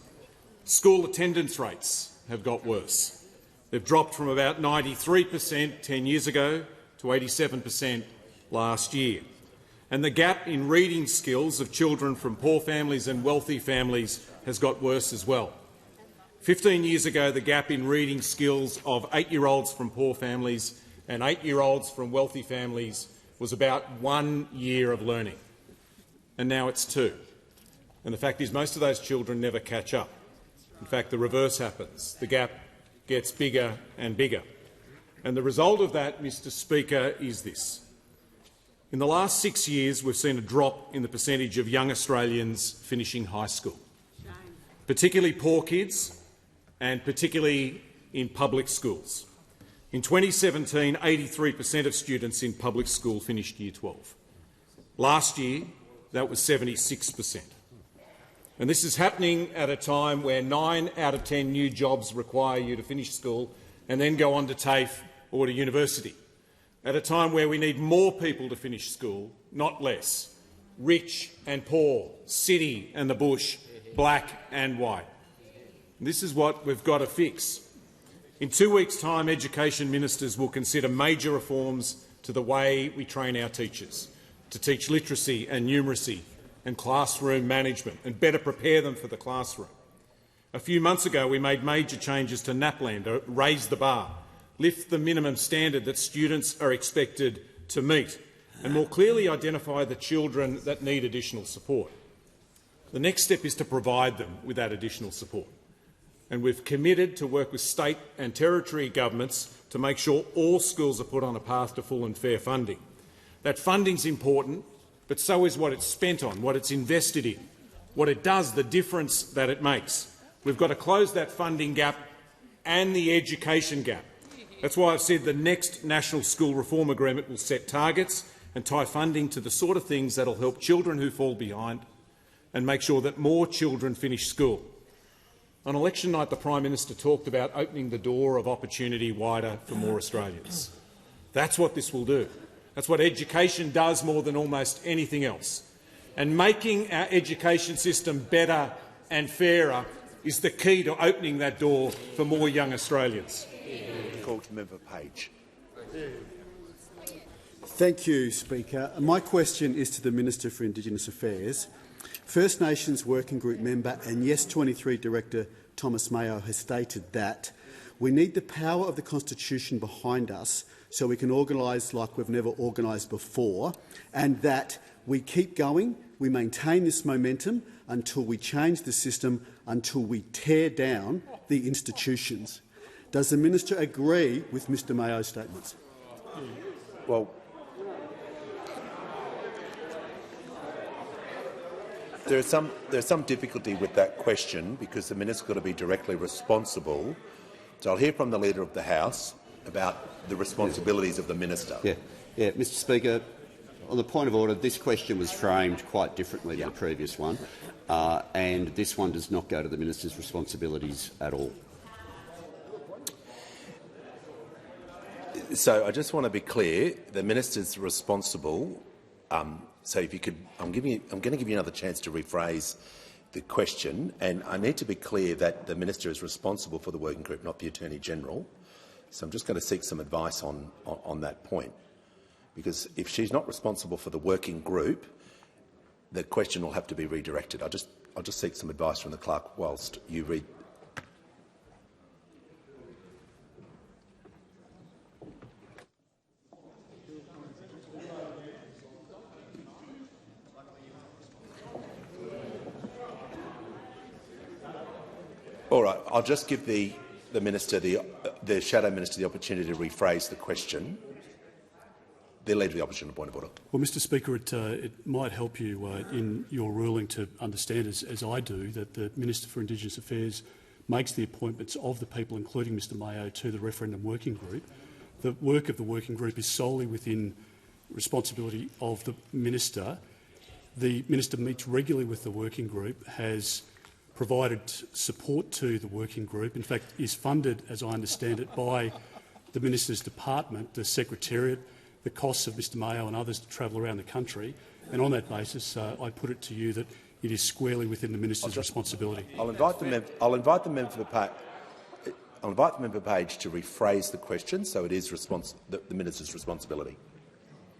School attendance rates have got worse. They've dropped from about 93% 10 years ago to 87% last year. And the gap in reading skills of children from poor families and wealthy families has got worse as well. 15 years ago, the gap in reading skills of 8-year-olds from poor families and 8-year-olds from wealthy families was about 1 year of learning. And now it's 2. And the fact is most of those children never catch up. In fact, the reverse happens. The gap gets bigger and bigger. And the result of that, Mr Speaker, is this. In the last 6 years, we've seen a drop in the percentage of young Australians finishing high school, particularly poor kids and particularly in public schools. In 2017, 83% of students in public school finished Year 12. Last year, that was 76%. And this is happening at a time where 9 out of 10 new jobs require you to finish school and then go on to TAFE or to university, at a time where we need more people to finish school, not less, rich and poor, city and the bush, black and white. This is what we've got to fix. In 2 weeks' time, education ministers will consider major reforms to the way we train our teachers, to teach literacy and numeracy and classroom management and better prepare them for the classroom. A few months ago, we made major changes to NAPLAN to raise the bar, lift the minimum standard that students are expected to meet, and more clearly identify the children that need additional support. The next step is to provide them with that additional support. And we've committed to work with state and territory governments to make sure all schools are put on a path to full and fair funding. That funding's important, but so is what it's spent on, what it's invested in, what it does, the difference that it makes. We've got to close that funding gap and the education gap. That's why I've said the next National School Reform Agreement will set targets and tie funding to the sort of things that will help children who fall behind and make sure that more children finish school. On election night, the Prime Minister talked about opening the door of opportunity wider for more Australians. That's what this will do. That's what education does more than almost anything else. And making our education system better and fairer is the key to opening that door for more young Australians. Call to Member Page. Thank you, Speaker. My question is to the Minister for Indigenous Affairs. First Nations Working Group member and Yes23 Director Thomas Mayo has stated that we need the power of the Constitution behind us so we can organise like we've never organised before, and that we keep going, we maintain this momentum until we change the system, until we tear down the institutions. Does the Minister agree with Mr Mayo's statements? Well, there's some difficulty with that question because the minister's got to be directly responsible. So I'll hear from the Leader of the House about the responsibilities of the minister. Mr Speaker, on the point of order, this question was framed quite differently to the previous one, and this one does not go to the minister's responsibilities at all. So I just want to be clear: the minister's responsible. So if you could, I'm going to give you another chance to rephrase the question, and I need to be clear that the minister is responsible for the working group, not the Attorney-General. So I'm just going to seek some advice on that point, because if she's not responsible for the working group, the question will have to be redirected. I'll just seek some advice from the clerk whilst you read. All right, I'll just give the minister, the shadow minister, the opportunity to rephrase the question. The Leader of the Opposition, point of order. Well, Mr Speaker, it might help you in your ruling to understand, as I do, that the Minister for Indigenous Affairs makes the appointments of the people, including Mr Mayo, to the referendum working group. The work of the working group is solely within responsibility of the minister. The minister meets regularly with the working group, has provided support to the working group, in fact is funded, as I understand it, by the minister's department, the Secretariat, the costs of Mr Mayo and others to travel around the country, and on that basis I put it to you that it is squarely within the minister's responsibility. I'll invite the member Page to rephrase the question so it is the minister's responsibility.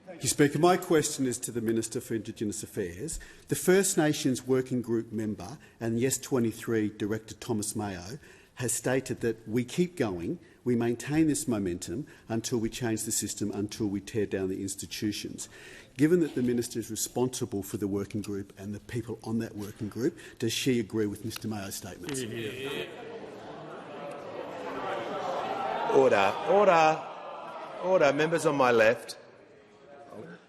Thank you, Speaker. My question is to the Minister for Indigenous Affairs. The First Nations Working Group member and Yes23 Director Thomas Mayo has stated that we keep going, we maintain this momentum until we change the system, until we tear down the institutions. Given that the Minister is responsible for the working group and the people on that working group, does she agree with Mr Mayo's statements? Order. Order. Order. Members on my left.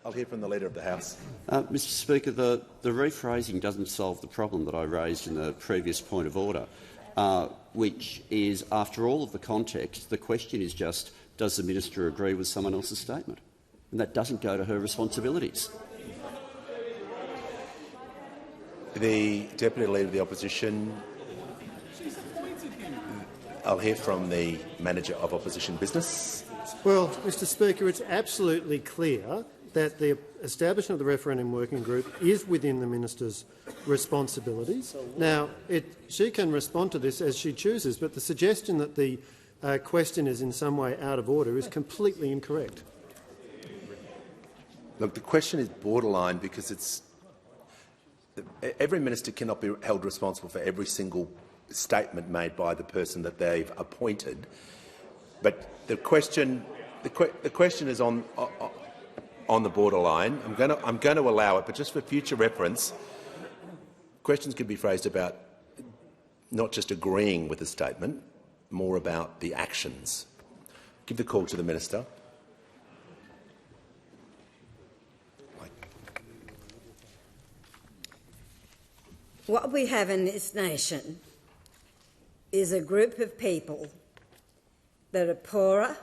I'll hear from the Leader of the House. Mr Speaker, the rephrasing doesn't solve the problem that I raised in the previous point of order, which is, after all of the context, the question is just does the minister agree with someone else's statement? And that doesn't go to her responsibilities. The Deputy Leader of the Opposition. I'll hear from the Manager of Opposition Business. Well, Mr Speaker, it's absolutely clear that the establishment of the referendum working group is within the minister's responsibilities. Now, she can respond to this as she chooses, but the suggestion that the question is in some way out of order is completely incorrect. Look, the question is borderline because every minister cannot be held responsible for every single statement made by the person that they've appointed. But the question is on the borderline. I'm going to allow it, but just for future reference, questions can be phrased about not just agreeing with the statement, more about the actions. Give the call to the minister. What we have in this nation is a group of people that are poorer,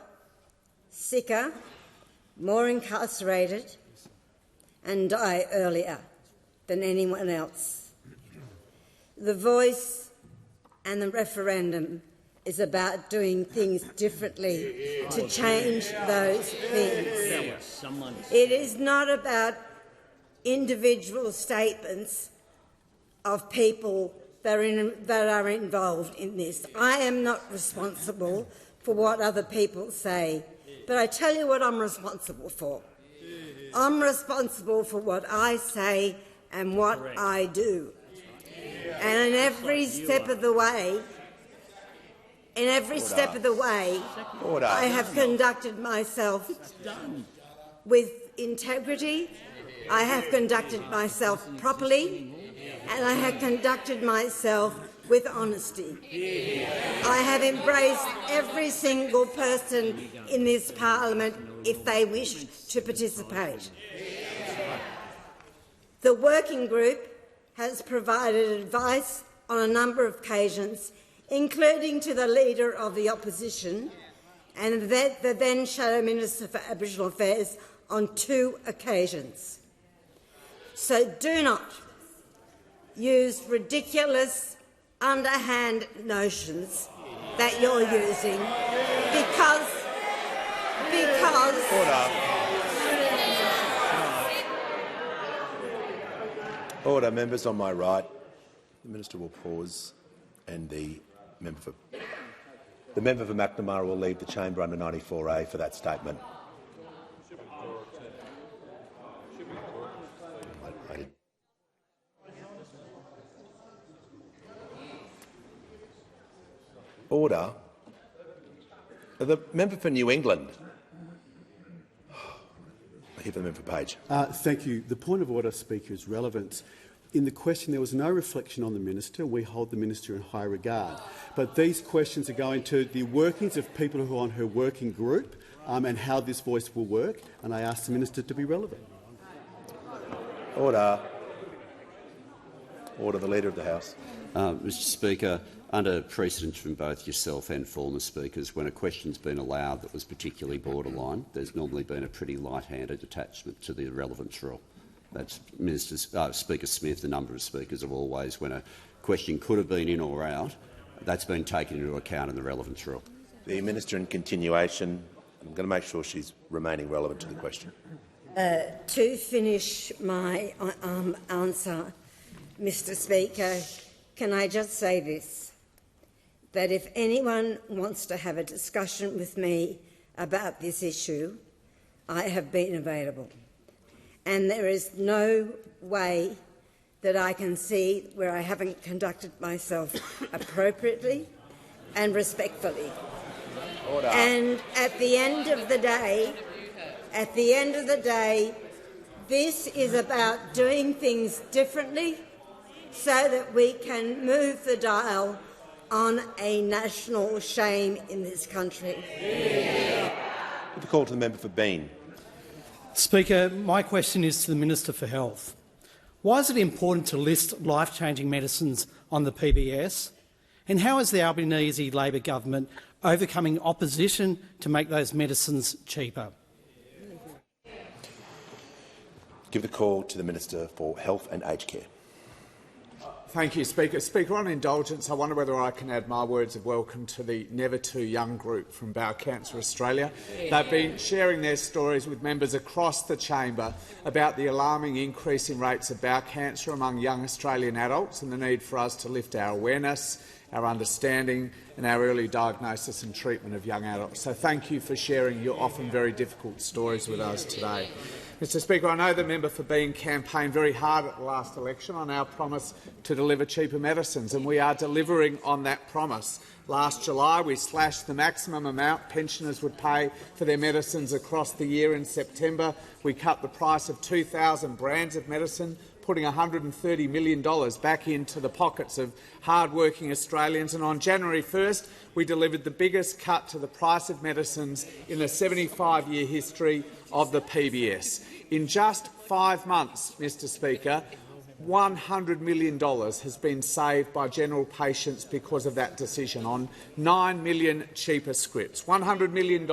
sicker, more incarcerated and die earlier than anyone else. The Voice and the referendum is about doing things differently to change those things. It is not about individual statements of people that are involved in this. I am not responsible for what other people say, but I tell you what I'm responsible for. I'm responsible for what I say and what I do. And in every step of the way, I have conducted myself with integrity, I have conducted myself properly, and I have conducted myself with honesty. I have embraced every single person in this parliament if they wish to participate. The working group has provided advice on a number of occasions, including to the Leader of the Opposition and the then Shadow Minister for Aboriginal Affairs on 2 occasions. So do not use ridiculous, underhand notions that you're using because Order. Members on my right. The minister will pause, and the member for McNamara will leave the chamber under 94A for that statement. Order. The member for New England. I hear from the member for Page. Thank you. The point of order, Speaker, is relevant. In the question, there was no reflection on the minister. We hold the minister in high regard. But these questions are going to the workings of people who are on her working group and how this voice will work, and I ask the minister to be relevant. Order. Order. The Leader of the House. Mr Speaker, under precedent from both yourself and former speakers, when a question's been allowed that was particularly borderline, there's normally been a pretty light-handed attachment to the relevance rule. That's Speaker Smith, a number of speakers have always, when a question could have been in or out, that's been taken into account in the relevance rule. The minister, in continuation, I'm going to make sure she's remaining relevant to the question. To finish my answer, Mr Speaker, can I just say this, that if anyone wants to have a discussion with me about this issue, I have been available. And there is no way that I can see where I haven't conducted myself appropriately and respectfully. Order. And at the end of the day, this is about doing things differently so that we can move the dial on a national shame in this country. The call to the member for Bean. Speaker, my question is to the Minister for Health. Why is it important to list life-changing medicines on the PBS? And how is the Albanese Labor government overcoming opposition to make those medicines cheaper? Give the call to the Minister for Health and Aged Care. Thank you, Speaker. Speaker, on indulgence, I wonder whether I can add my words of welcome to the Never Too Young group from Bowel Cancer Australia. They've been sharing their stories with members across the chamber about the alarming increase in rates of bowel cancer among young Australian adults and the need for us to lift our awareness, our understanding and our early diagnosis and treatment of young adults. So thank you for sharing your often very difficult stories with us today. Mr Speaker, I know the member for Bean campaigned very hard at the last election on our promise to deliver cheaper medicines, and we are delivering on that promise. Last July, we slashed the maximum amount pensioners would pay for their medicines across the year. In September, we cut the price of 2,000 brands of medicine, putting $130 million back into the pockets of hard-working Australians. And on January 1st, we delivered the biggest cut to the price of medicines in the 75-year history of the PBS. In just 5 months, Mr Speaker, $100 million has been saved by general patients because of that decision on 9 million cheaper scripts. $100 million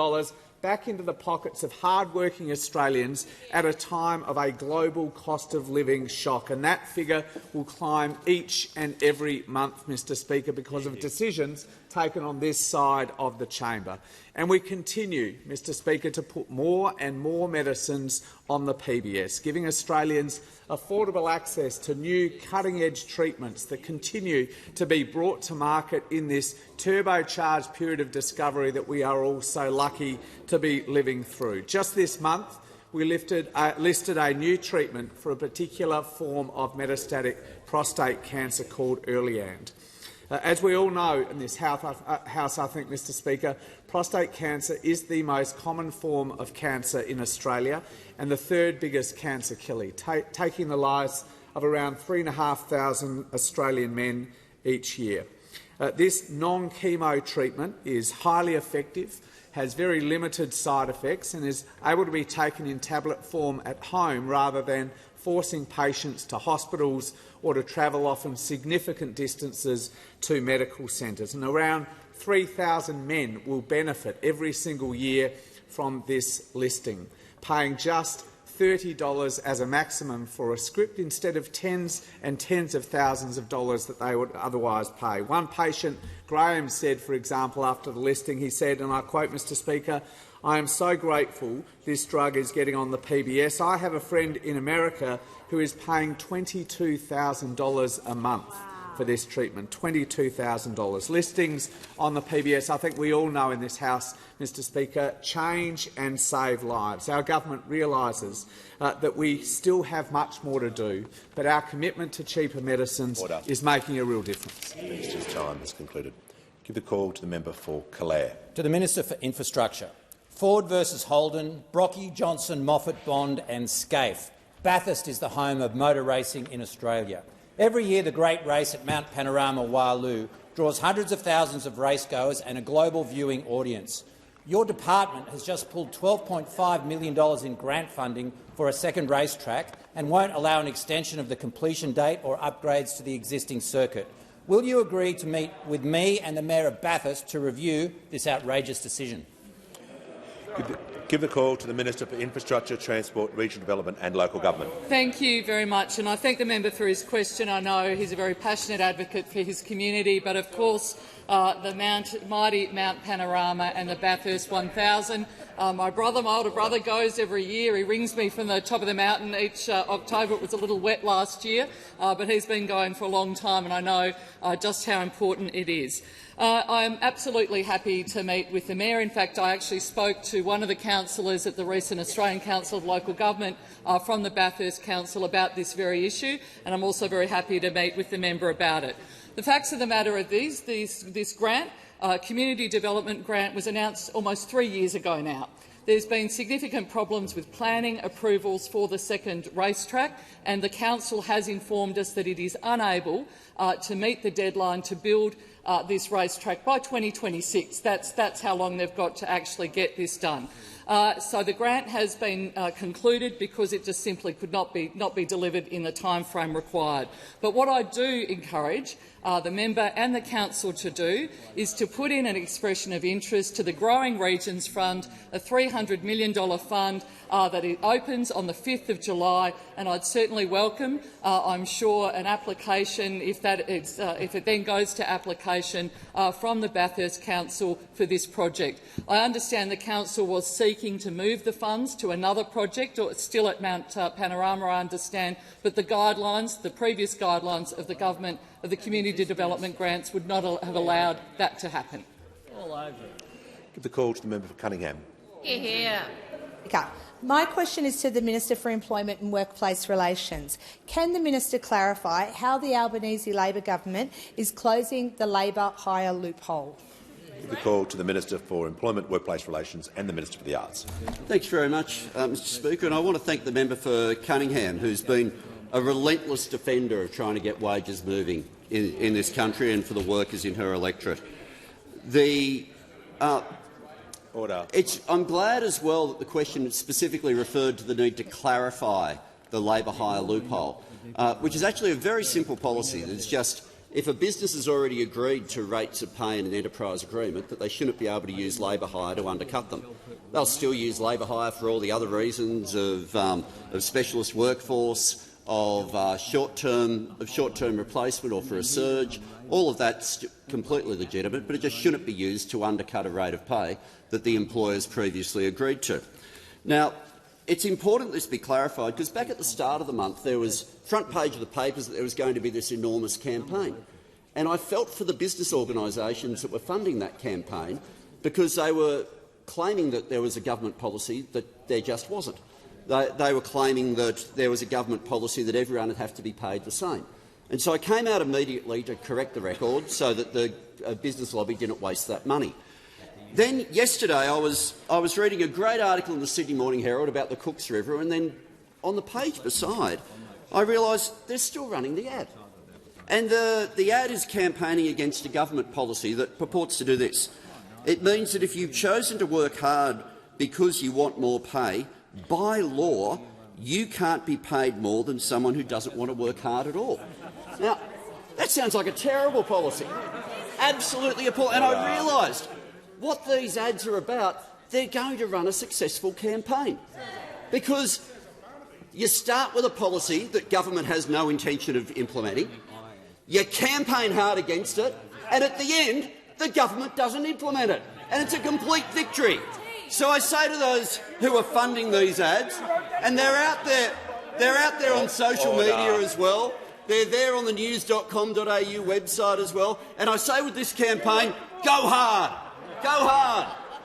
back into the pockets of hard-working Australians at a time of a global cost of living shock. And that figure will climb each and every month, Mr Speaker, because of decisions taken on this side of the chamber. And we continue, Mr Speaker, to put more and more medicines on the PBS, giving Australians affordable access to new cutting-edge treatments that continue to be brought to market in this turbocharged period of discovery that we are all so lucky to be living through. Just this month, we listed a new treatment for a particular form of metastatic prostate cancer called Erleand. As we all know in this House, I think, Mr Speaker, prostate cancer is the most common form of cancer in Australia and the third biggest cancer killer, taking the lives of around 3,500 Australian men each year. This non-chemo treatment is highly effective, has very limited side effects and is able to be taken in tablet form at home rather than forcing patients to hospitals or to travel often significant distances to medical centres. And around 3,000 men will benefit every single year from this listing, paying just $30 as a maximum for a script instead of tens and tens of thousands of dollars that they would otherwise pay. One patient, Graham, said, for example, after the listing, he said, and I quote, Mr Speaker, "I am so grateful this drug is getting on the PBS. I have a friend in America who is paying $22,000 a month for this treatment, $22,000. Listings on the PBS, I think we all know in this House, Mr Speaker, change and save lives. Our government realises that we still have much more to do, but our commitment to cheaper medicines is making a real difference. The Minister's time has concluded. Give the call to the member for Calare. To the Minister for Infrastructure. Ford versus Holden, Brocky, Johnson, Moffat, Bond and Scaife. Bathurst is the home of motor racing in Australia. Every year the great race at Mount Panorama Waialua draws hundreds of thousands of racegoers and a global viewing audience. Your department has just pulled $12.5 million in grant funding for a second racetrack and won't allow an extension of the completion date or upgrades to the existing circuit. Will you agree to meet with me and the Mayor of Bathurst to review this outrageous decision? Give the call to the Minister for Infrastructure, Transport, Regional Development and Local Government. Thank you very much, and I thank the member for his question. I know he's a very passionate advocate for his community, but of course the mighty Mount Panorama and the Bathurst 1000. My older brother goes every year. He rings me from the top of the mountain each October. It was a little wet last year, but he's been going for a long time, and I know just how important it is. I am absolutely happy to meet with the Mayor. In fact, I actually spoke to one of the councillors at the recent Australian Council of Local Government from the Bathurst Council about this very issue, and I'm also very happy to meet with the member about it. The facts of the matter are these. This grant, Community Development Grant, was announced almost 3 years ago now. There's been significant problems with planning approvals for the second racetrack, and the Council has informed us that it is unable to meet the deadline to build this racetrack by 2026. That's how long they've got to actually get this done. So the grant has been concluded because it just simply could not be delivered in the timeframe required. But what I do encourage the member and the council to do is to put in an expression of interest to the Growing Regions Fund, a $300 million fund that it opens on the 5th of July, and I'd certainly welcome, I'm sure, an application, if it then goes to application from the Bathurst Council for this project. I understand the council was seeking to move the funds to another project, or it's still at Mount Panorama, I understand, but the previous guidelines of the government of the community development grants would not have allowed that to happen. Give the call to the member for Cunningham. My question is to the Minister for Employment and Workplace Relations. Can the minister clarify how the Albanese Labor government is closing the labour hire loophole? Give the call to the Minister for Employment, Workplace Relations and the Minister for the Arts. Thanks very much, Mr Speaker. And I want to thank the member for Cunningham, who's been a relentless defender of trying to get wages moving in this country and for the workers in her electorate. Order. I'm glad as well that the question specifically referred to the need to clarify the labour hire loophole, which is actually a very simple policy. It's just if a business has already agreed to rates of pay in an enterprise agreement, that they shouldn't be able to use labour hire to undercut them. They'll still use labour hire for all the other reasons of specialist workforce, of short-term replacement or for a surge. All of that's completely legitimate, but it just shouldn't be used to undercut a rate of pay that the employers previously agreed to. Now, it's important this be clarified because back at the start of the month there was front page of the papers that there was going to be this enormous campaign. And I felt for the business organisations that were funding that campaign because they were claiming that there was a government policy that there just wasn't. They were claiming that there was a government policy that everyone would have to be paid the same. And so I came out immediately to correct the record so that the business lobby didn't waste that money. Then yesterday I was reading a great article in the Sydney Morning Herald about the Cooks River, and then on the page beside I realised they're still running the ad. And the ad is campaigning against a government policy that purports to do this. It means that if you've chosen to work hard because you want more pay, by law you can't be paid more than someone who doesn't want to work hard at all. Now, that sounds like a terrible policy. Absolutely appalling. And I realised what these ads are about. They're going to run a successful campaign because you start with a policy that government has no intention of implementing, you campaign hard against it, and at the end the government doesn't implement it, and it's a complete victory. So I say to those who are funding these ads, and they're out there on social media as well, they're there on the news.com.au website as well, and I say with this campaign, go hard,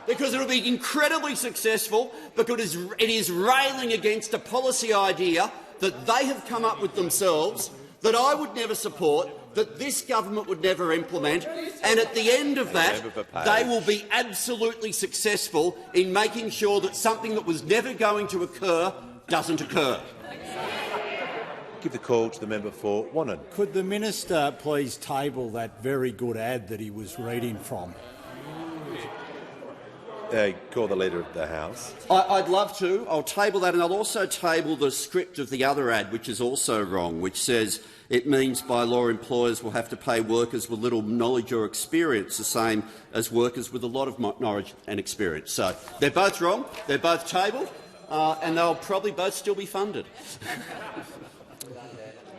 because it will be incredibly successful, because it is railing against a policy idea that they have come up with themselves, that I would never support, that this government would never implement, and at the end of that, they will be absolutely successful in making sure that something that was never going to occur doesn't occur. Give the call to the member for Wannon. Could the minister please table that very good ad that he was reading from? Call the Leader of the House. I'd love to. I'll table that, and I'll also table the script of the other ad, which is also wrong, which says it means by law employers will have to pay workers with little knowledge or experience the same as workers with a lot of knowledge and experience. So they're both wrong, they're both tabled, and they'll probably both still be funded.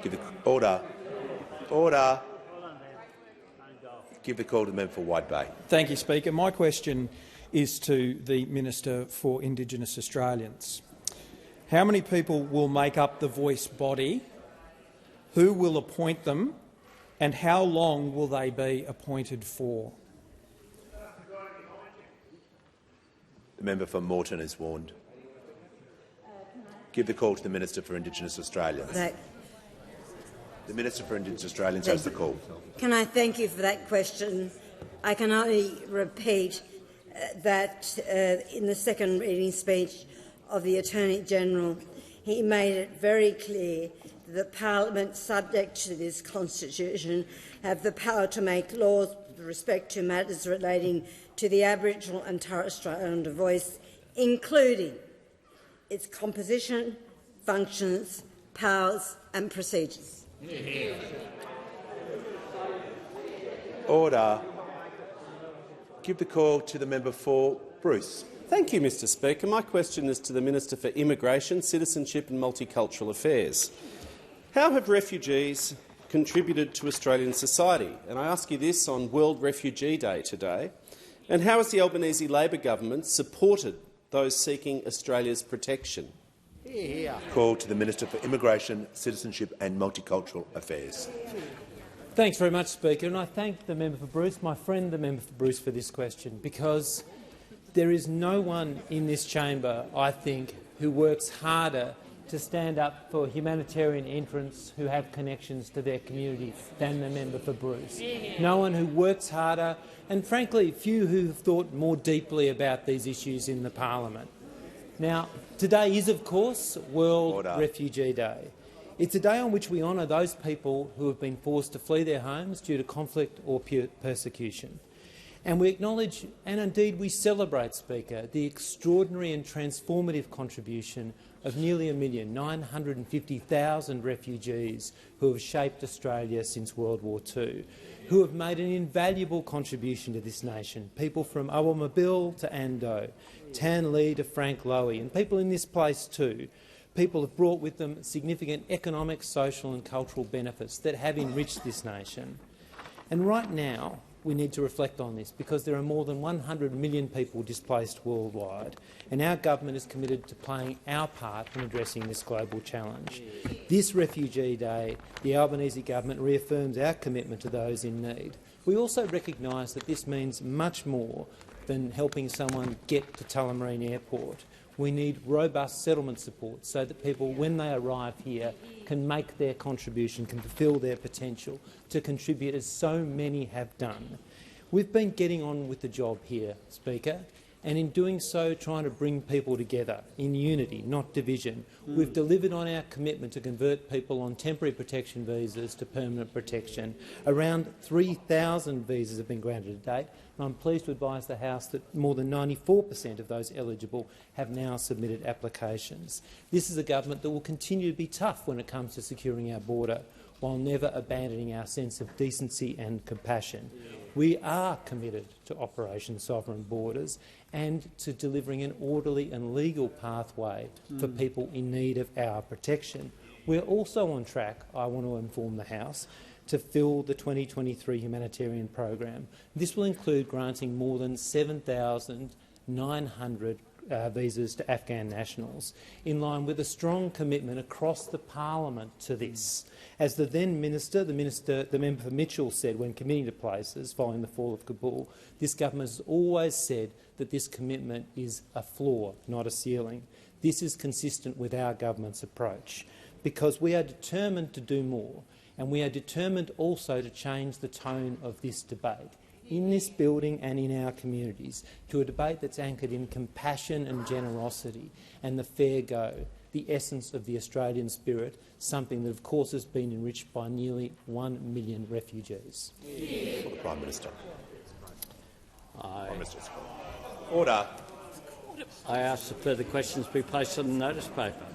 Give the order. Order. Give the call to the member for White Bay. Thank you, Speaker. My question is to the Minister for Indigenous Australians. How many people will make up the Voice body? Who will appoint them? And how long will they be appointed for? The member for Moreton is warned. Give the call to the Minister for Indigenous Australians. The Minister for Indigenous Australians has the call. Can I thank you for that question? I can only repeat that in the second reading speech of the Attorney-General, he made it very clear that Parliament, subject to this Constitution, have the power to make laws with respect to matters relating to the Aboriginal and Torres Strait Islander voice, including its composition, functions, powers and procedures. Order. Give the call to the member for Bruce. Thank you, Mr Speaker. My question is to the Minister for Immigration, Citizenship and Multicultural Affairs. How have refugees contributed to Australian society? And I ask you this on World Refugee Day today. And how has the Albanese Labor government supported those seeking Australia's protection? Call to the Minister for Immigration, Citizenship and Multicultural Affairs. Thanks very much, Speaker, and I thank the member for Bruce, my friend the member for Bruce, for this question, because there is no one in this chamber, I think, who works harder to stand up for humanitarian entrants who have connections to their community than the member for Bruce. No one who works harder, and frankly few who have thought more deeply about these issues in the parliament. Now, today is, of course, World Refugee Day. It's a day on which we honour those people who have been forced to flee their homes due to conflict or persecution. And we acknowledge, and indeed we celebrate, Speaker, the extraordinary and transformative contribution of nearly 1,950,000 refugees who have shaped Australia since World War II, who have made an invaluable contribution to this nation, people from Awamabil to Ando, Tan Le to Frank Lowy, and people in this place too. People have brought with them significant economic, social and cultural benefits that have enriched this nation. And right now, we need to reflect on this because there are more than 100 million people displaced worldwide, and our government is committed to playing our part in addressing this global challenge. This Refugee Day, the Albanese government reaffirms our commitment to those in need. We also recognise that this means much more than helping someone get to Tullamarine Airport. We need robust settlement support so that people, when they arrive here, can make their contribution, can fulfil their potential to contribute, as so many have done. We've been getting on with the job here, Speaker, and in doing so trying to bring people together in unity, not division. We've delivered on our commitment to convert people on temporary protection visas to permanent protection. Around 3,000 visas have been granted to date, and I'm pleased to advise the House that more than 94% of those eligible have now submitted applications. This is a government that will continue to be tough when it comes to securing our border, while never abandoning our sense of decency and compassion. We are committed to Operation Sovereign Borders and to delivering an orderly and legal pathway for people in need of our protection. We're also on track, I want to inform the House, to fill the 2023 humanitarian program. This will include granting more than 7,900 visas to Afghan nationals, in line with a strong commitment across the parliament to this. As the then minister, the member for Mitchell, said when committing to places following the fall of Kabul, this government has always said that this commitment is a floor, not a ceiling. This is consistent with our government's approach, because we are determined to do more, and we are determined also to change the tone of this debate in this building and in our communities, to a debate that's anchored in compassion and generosity and the fair go, the essence of the Australian spirit, something that of course has been enriched by nearly 1 million refugees. For the Prime Minister. Order. I ask that further questions be placed on the notice paper.